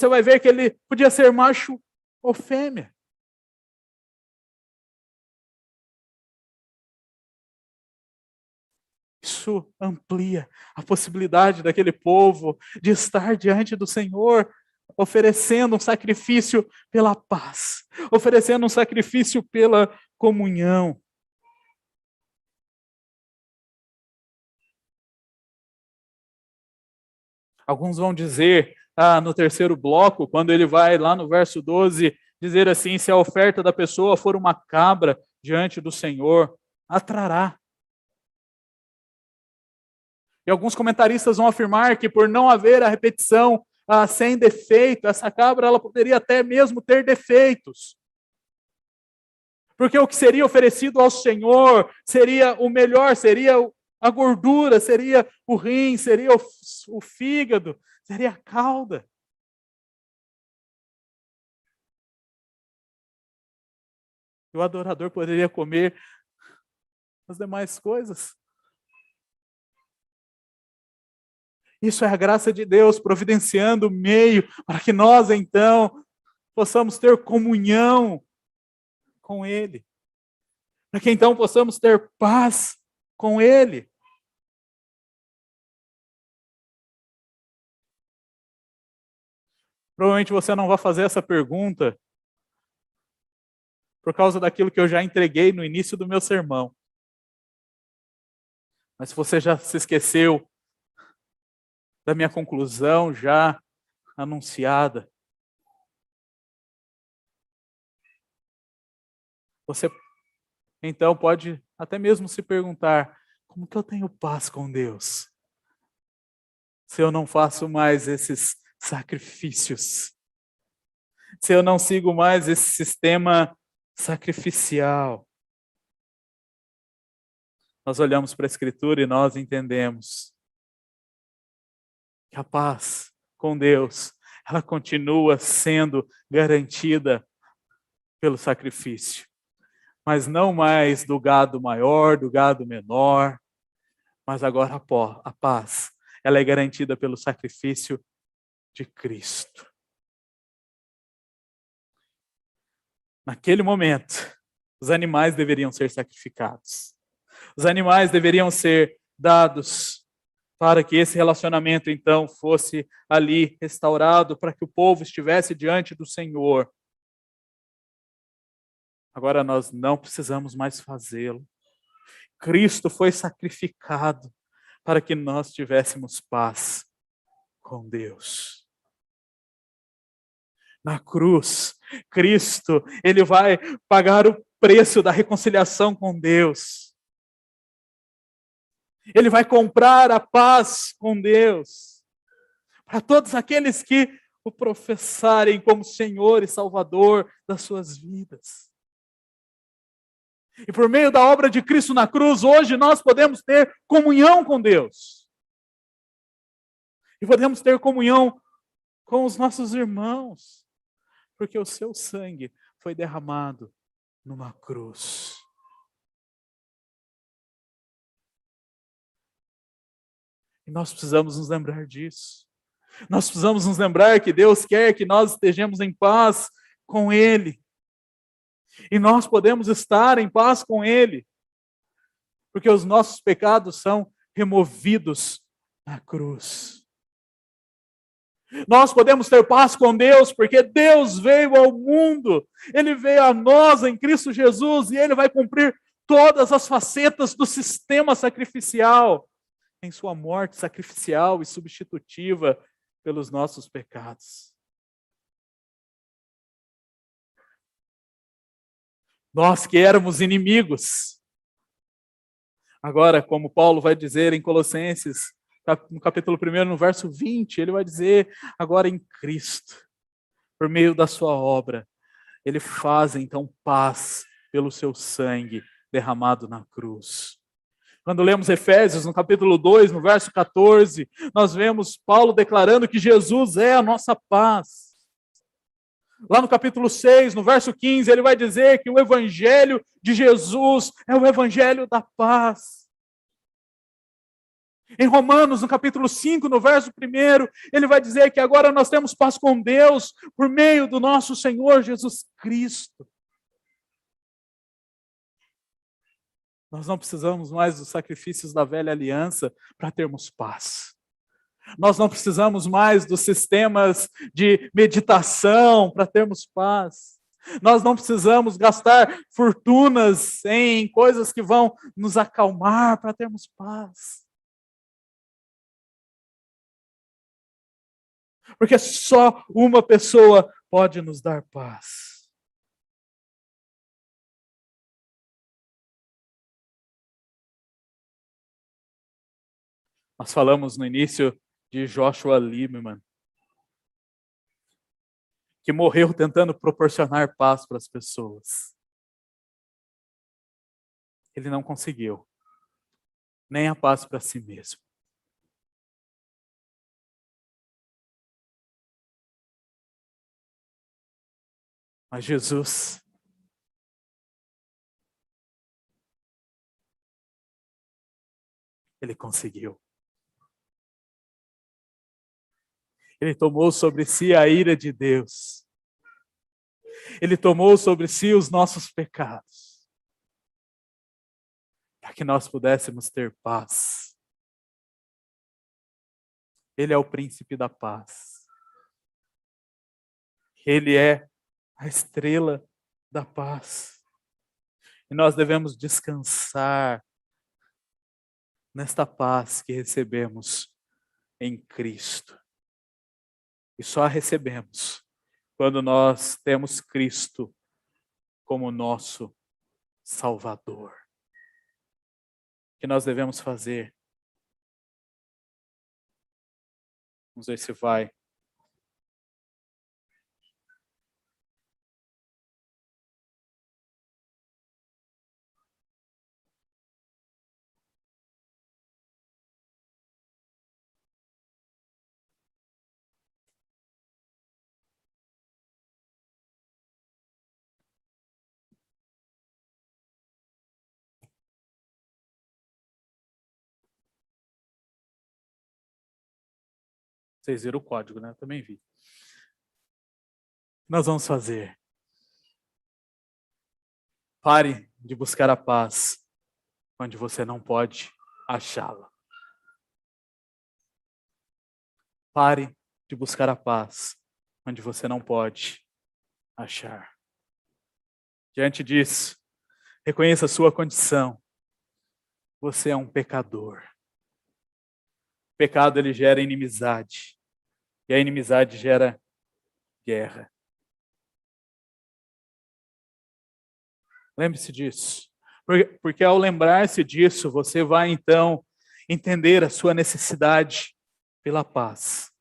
vai ver que ele podia ser macho ou fêmea. Isso amplia a possibilidade daquele povo de estar diante do Senhor, oferecendo um sacrifício pela paz, oferecendo um sacrifício pela comunhão. Alguns vão dizer, no terceiro bloco, quando ele vai lá no verso 12, dizer assim, se a oferta da pessoa for uma cabra diante do Senhor, atrará. E alguns comentaristas vão afirmar que por não haver a repetição sem defeito, essa cabra ela poderia até mesmo ter defeitos. Porque o que seria oferecido ao Senhor seria o melhor, seria a gordura, seria o rim, seria o fígado, seria a cauda. E o adorador poderia comer as demais coisas. Isso é a graça de Deus providenciando o meio para que nós, então, possamos ter comunhão com Ele. Para que, então, possamos ter paz com Ele. Provavelmente você não vai fazer essa pergunta por causa daquilo que eu já entreguei no início do meu sermão. Mas se você já se esqueceu da minha conclusão já anunciada, você então pode até mesmo se perguntar, como que eu tenho paz com Deus? Se eu não faço mais esses sacrifícios, se eu não sigo mais esse sistema sacrificial. Nós olhamos para a Escritura e nós entendemos que a paz com Deus, ela continua sendo garantida pelo sacrifício. Mas não mais do gado maior, do gado menor, mas agora a paz, ela é garantida pelo sacrifício de Cristo. Naquele momento, os animais deveriam ser sacrificados. Os animais deveriam ser dados para que esse relacionamento, então, fosse ali restaurado, para que o povo estivesse diante do Senhor. Agora nós não precisamos mais fazê-lo. Cristo foi sacrificado para que nós tivéssemos paz com Deus. Na cruz, Cristo, ele vai pagar o preço da reconciliação com Deus. Ele vai comprar a paz com Deus. Para todos aqueles que o professarem como Senhor e Salvador das suas vidas. E por meio da obra de Cristo na cruz, hoje nós podemos ter comunhão com Deus. E podemos ter comunhão com os nossos irmãos. Porque o seu sangue foi derramado numa cruz. E nós precisamos nos lembrar disso. Nós precisamos nos lembrar que Deus quer que nós estejamos em paz com Ele. E nós podemos estar em paz com Ele, porque os nossos pecados são removidos na cruz. Nós podemos ter paz com Deus, porque Deus veio ao mundo, Ele veio a nós em Cristo Jesus, e Ele vai cumprir todas as facetas do sistema sacrificial. em sua morte sacrificial e substitutiva pelos nossos pecados. Nós que éramos inimigos, agora, como Paulo vai dizer em Colossenses, no capítulo 1, no verso 20, ele vai dizer, agora em Cristo, por meio da sua obra, ele faz então paz pelo seu sangue derramado na cruz. Quando lemos Efésios, no capítulo 2, no verso 14, nós vemos Paulo declarando que Jesus é a nossa paz. Lá no capítulo 6, no verso 15, ele vai dizer que o evangelho de Jesus é o evangelho da paz. Em Romanos, no capítulo 5, no verso 1, ele vai dizer que agora nós temos paz com Deus por meio do nosso Senhor Jesus Cristo. Nós não precisamos mais dos sacrifícios da velha aliança para termos paz. Nós não precisamos mais dos sistemas de meditação para termos paz. Nós não precisamos gastar fortunas em coisas que vão nos acalmar para termos paz. Porque só uma pessoa pode nos dar paz. Nós falamos no início de Joshua Lieberman, que morreu tentando proporcionar paz para as pessoas. Ele não conseguiu, nem a paz para si mesmo. Mas Jesus, ele conseguiu. Ele tomou sobre si a ira de Deus. Ele tomou sobre si os nossos pecados. Para que nós pudéssemos ter paz. Ele é o príncipe da paz. Ele é a estrela da paz. E nós devemos descansar nesta paz que recebemos em Cristo. E só a recebemos quando nós temos Cristo como nosso Salvador. O que nós devemos fazer? Vamos ver se vai. Vocês viram o código, né? Eu também vi. Nós vamos fazer. Pare de buscar a paz onde você não pode achá-la. Pare de buscar a paz onde você não pode achar. Diante disso, reconheça a sua condição. Você é um pecador. O pecado, ele gera inimizade. E a inimizade gera guerra. Lembre-se disso. Porque ao lembrar-se disso, você vai então entender a sua necessidade pela paz.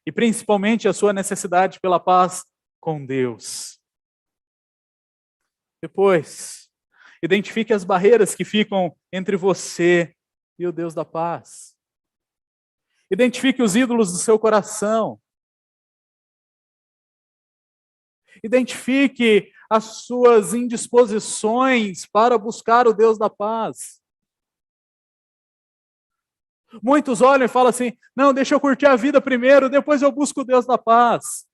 E principalmente a sua necessidade pela paz com Deus. Depois, identifique as barreiras que ficam entre você e o Deus da paz. Identifique os ídolos do seu coração. Identifique as suas indisposições para buscar o Deus da paz. Muitos olham e falam assim, não, deixa eu curtir a vida primeiro, depois eu busco o Deus da paz.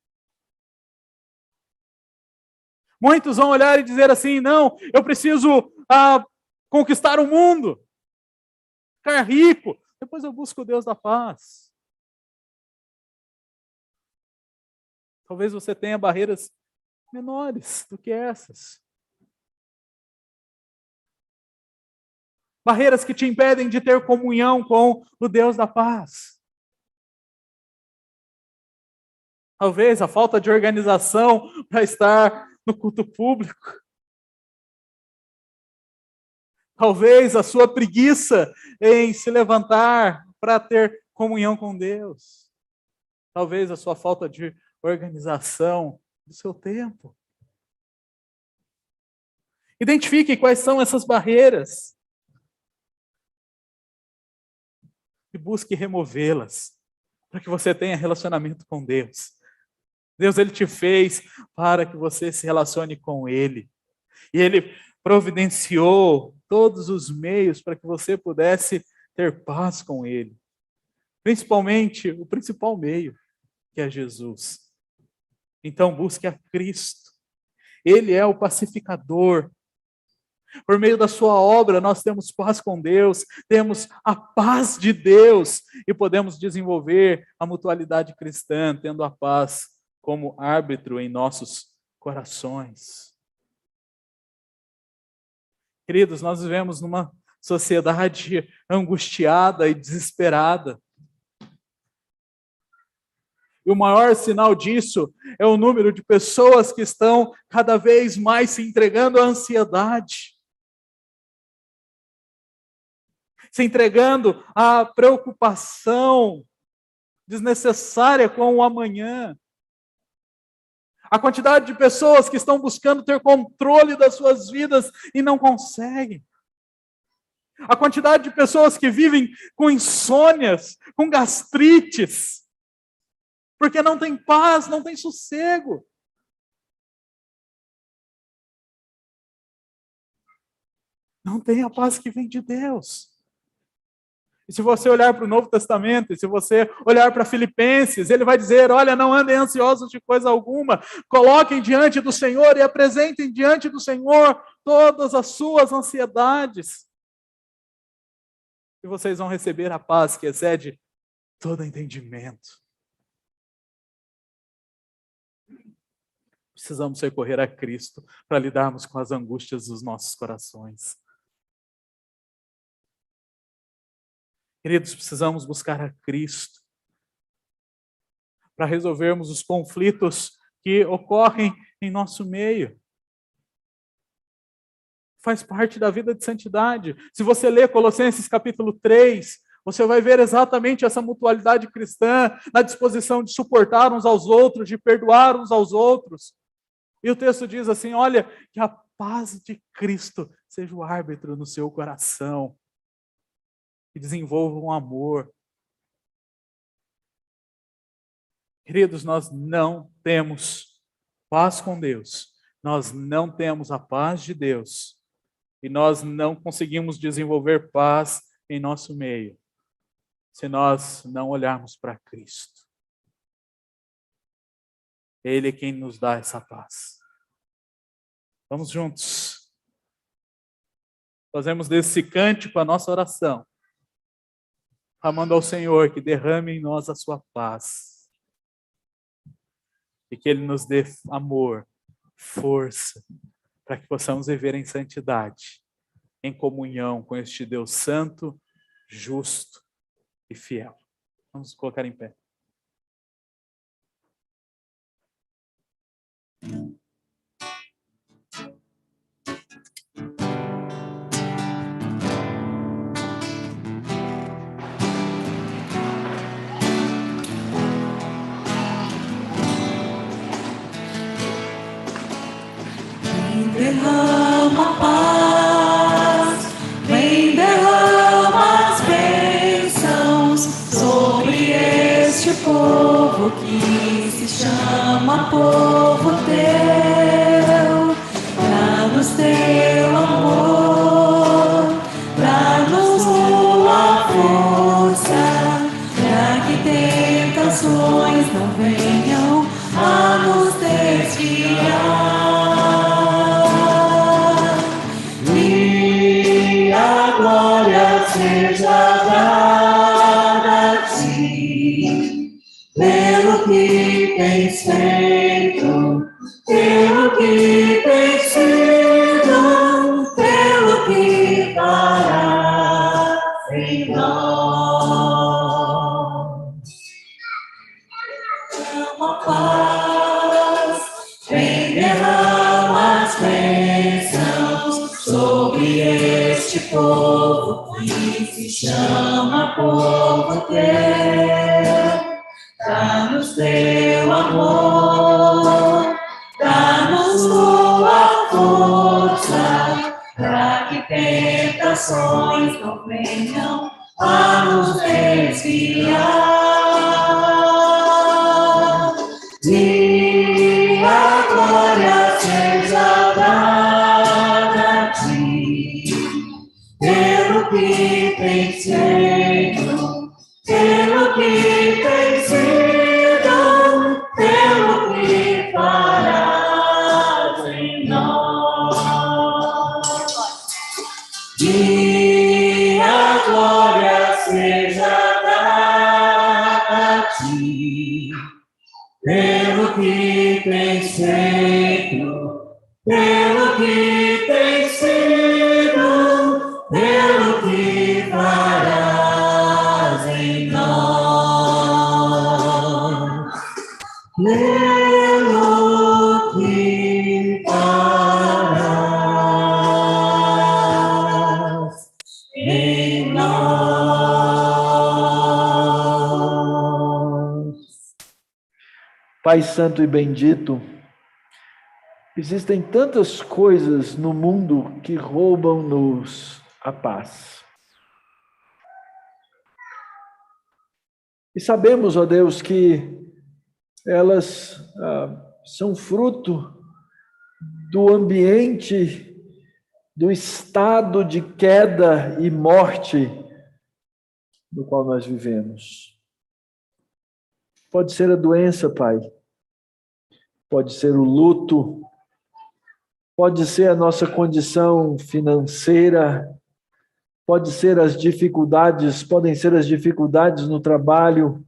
Muitos vão olhar e dizer assim, não, eu preciso conquistar o mundo, ficar rico, depois eu busco o Deus da paz. Talvez você tenha barreiras menores do que essas. Barreiras que te impedem de ter comunhão com o Deus da paz. Talvez a falta de organização para estar no culto público. Talvez a sua preguiça em se levantar para ter comunhão com Deus. Talvez a sua falta de organização do seu tempo. Identifique quais são essas barreiras e busque removê-las para que você tenha relacionamento com Deus. Deus, Ele te fez para que você se relacione com Ele. E Ele providenciou todos os meios para que você pudesse ter paz com Ele. Principalmente o principal meio, que é Jesus. Então busque a Cristo. Ele é o pacificador. Por meio da sua obra, nós temos paz com Deus, temos a paz de Deus e podemos desenvolver a mutualidade cristã, tendo a paz como árbitro em nossos corações. Queridos, nós vivemos numa sociedade angustiada e desesperada. E o maior sinal disso é o número de pessoas que estão cada vez mais se entregando à ansiedade. Se entregando à preocupação desnecessária com o amanhã. A quantidade de pessoas que estão buscando ter controle das suas vidas e não conseguem. A quantidade de pessoas que vivem com insônias, com gastrites, porque não tem paz, não tem sossego. Não tem a paz que vem de Deus. E se você olhar para o Novo Testamento, e se você olhar para Filipenses, ele vai dizer, olha, não andem ansiosos de coisa alguma, coloquem diante do Senhor e apresentem diante do Senhor todas as suas ansiedades. E vocês vão receber a paz que excede todo entendimento. Precisamos recorrer a Cristo para lidarmos com as angústias dos nossos corações. Queridos, precisamos buscar a Cristo para resolvermos os conflitos que ocorrem em nosso meio. Faz parte da vida de santidade. Se você ler Colossenses capítulo 3, você vai ver exatamente essa mutualidade cristã, na disposição de suportar uns aos outros, de perdoar uns aos outros. E o texto diz assim, olha, que a paz de Cristo seja o árbitro no seu coração. E desenvolva um amor. Queridos, nós não temos paz com Deus. Nós não temos a paz de Deus. E nós não conseguimos desenvolver paz em nosso meio, se nós não olharmos para Cristo. Ele é quem nos dá essa paz. Vamos juntos. Fazemos desse cântico a nossa oração, clamando ao Senhor que derrame em nós a sua paz. E que Ele nos dê amor, força, para que possamos viver em santidade, em comunhão com este Deus santo, justo e fiel. Vamos colocar em pé. Derrama paz, vem derrama as bênçãos sobre este povo que se chama povo teu. Dá-nos teu amor, dá-nos tua força, para que tentações não venham a nos desviar. Seja dada a ti, pelo que tens feito, pelo que tens sido, pelo que farás. chama paz, vem derrama as bênçãos sobre este povo que se chama povo teu. Dá-nos teu amor, dá-nos tua força, para que tentações não venham a nos desviar. E a glória seja dada a ti, pelo que tem feito, pelo que tem sido, pelo que farás em nós. E a glória seja dada a ti, pelo que tem feito, pelo que tem sido, pelo que farás em nós. Pelo que farás em nós. Pai Santo e bendito, existem tantas coisas no mundo que roubam-nos a paz. E sabemos, ó Deus, que elas são fruto do ambiente, do estado de queda e morte no qual nós vivemos. Pode ser a doença, Pai. Pode ser o luto. Pode ser a nossa condição financeira. Pode ser as dificuldades, podem ser as dificuldades no trabalho.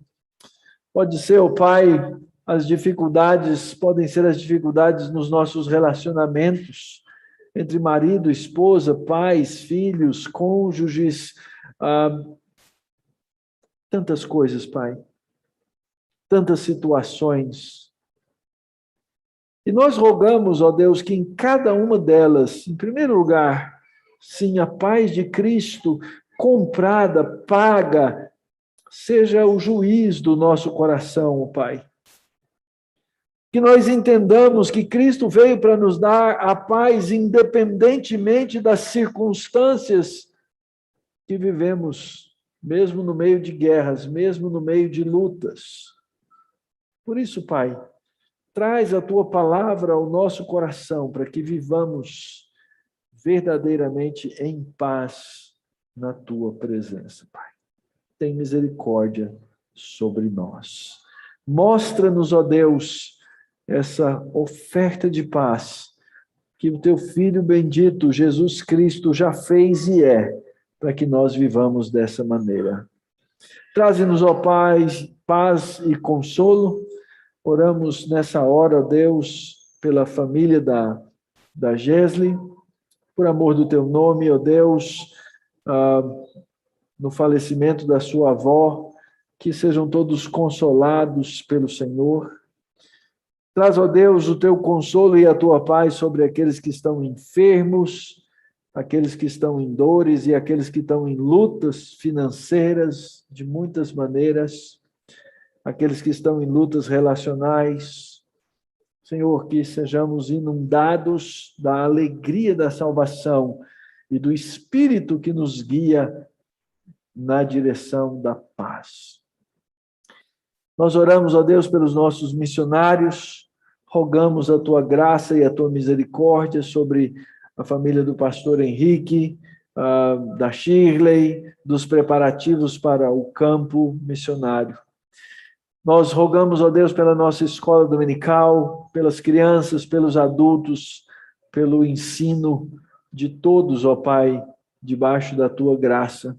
Pode ser, ó Pai, as dificuldades, podem ser as dificuldades nos nossos relacionamentos entre marido, esposa, pais, filhos, cônjuges, tantas coisas, Pai. Tantas situações. E nós rogamos, ó Deus, que em cada uma delas, em primeiro lugar, sim, a paz de Cristo, comprada, paga, seja o juiz do nosso coração, ó Pai. Que nós entendamos que Cristo veio para nos dar a paz independentemente das circunstâncias que vivemos, mesmo no meio de guerras, mesmo no meio de lutas. Por isso, Pai, traz a Tua palavra ao nosso coração para que vivamos verdadeiramente em paz na Tua presença, Pai. Tem misericórdia sobre nós. Mostra-nos, ó Deus, essa oferta de paz que o Teu Filho bendito, Jesus Cristo, já fez e é, para que nós vivamos dessa maneira. Traze-nos, ó Pai, paz e consolo. Oramos nessa hora, ó Deus, pela família da Gesli, por amor do Teu nome, ó Deus, no falecimento da sua avó, que sejam todos consolados pelo Senhor. Traz, ó Deus, o Teu consolo e a Tua paz sobre aqueles que estão enfermos, aqueles que estão em dores e aqueles que estão em lutas financeiras de muitas maneiras, aqueles que estão em lutas relacionais. Senhor, que sejamos inundados da alegria da salvação e do Espírito que nos guia na direção da paz. Nós oramos, ó Deus, pelos nossos missionários, rogamos a Tua graça e a Tua misericórdia sobre a família do pastor Henrique, da Shirley, dos preparativos para o campo missionário. Nós rogamos, ó Deus, pela nossa escola dominical, pelas crianças, pelos adultos, pelo ensino de todos, ó Pai, debaixo da Tua graça.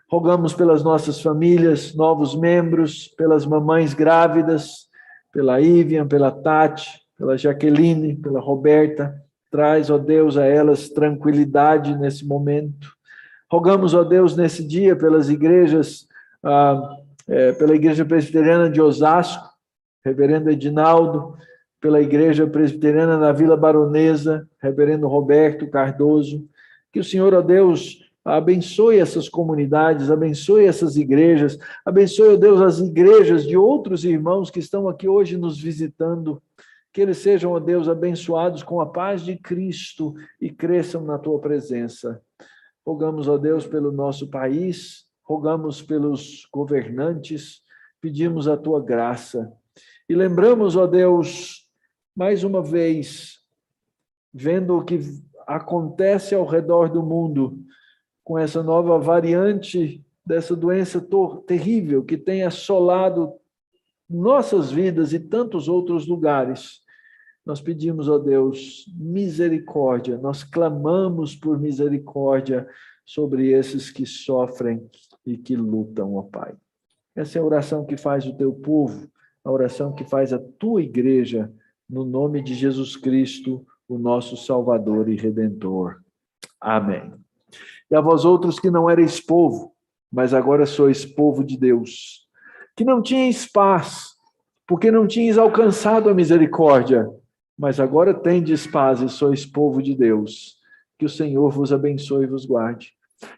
Rogamos pelas nossas famílias, novos membros, pelas mamães grávidas, pela Ivian, pela Tati, pela Jaqueline, pela Roberta. Traz, ó Deus, a elas tranquilidade nesse momento. Rogamos, ó Deus, nesse dia, pelas igrejas, pela Igreja Presbiteriana de Osasco, reverendo Edinaldo, pela Igreja Presbiteriana na Vila Baronesa, reverendo Roberto Cardoso. Que o Senhor, ó Deus, abençoe essas comunidades, abençoe essas igrejas, abençoe, ó Deus, as igrejas de outros irmãos que estão aqui hoje nos visitando. Que eles sejam, ó Deus, abençoados com a paz de Cristo e cresçam na tua presença. Rogamos, ó Deus, pelo nosso país, rogamos pelos governantes, pedimos a tua graça. E lembramos, ó Deus, mais uma vez, vendo o que acontece ao redor do mundo, com essa nova variante dessa doença terrível que tem assolado nossas vidas e tantos outros lugares. Nós pedimos, ó Deus, misericórdia, nós clamamos por misericórdia sobre esses que sofrem e que lutam, ó Pai. Essa é a oração que faz o teu povo, a oração que faz a tua igreja, no nome de Jesus Cristo, o nosso Salvador e Redentor. Amém. E a vós outros que não erais povo, mas agora sois povo de Deus, que não tinhais paz, porque não tinhais alcançado a misericórdia, mas agora tendes paz e sois povo de Deus. Que o Senhor vos abençoe e vos guarde.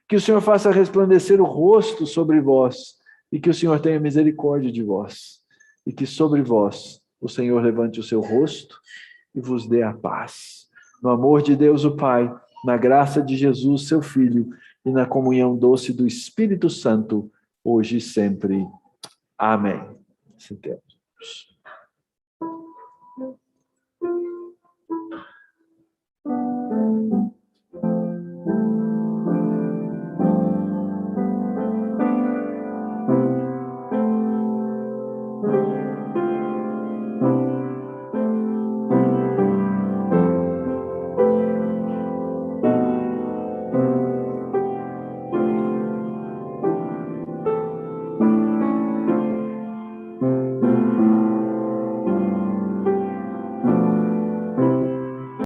Que o Senhor faça resplandecer o rosto sobre vós e que o Senhor tenha misericórdia de vós. E que sobre vós o Senhor levante o seu rosto e vos dê a paz. No amor de Deus o Pai, na graça de Jesus, seu Filho, e na comunhão doce do Espírito Santo, hoje e sempre. Amém. Sentemos.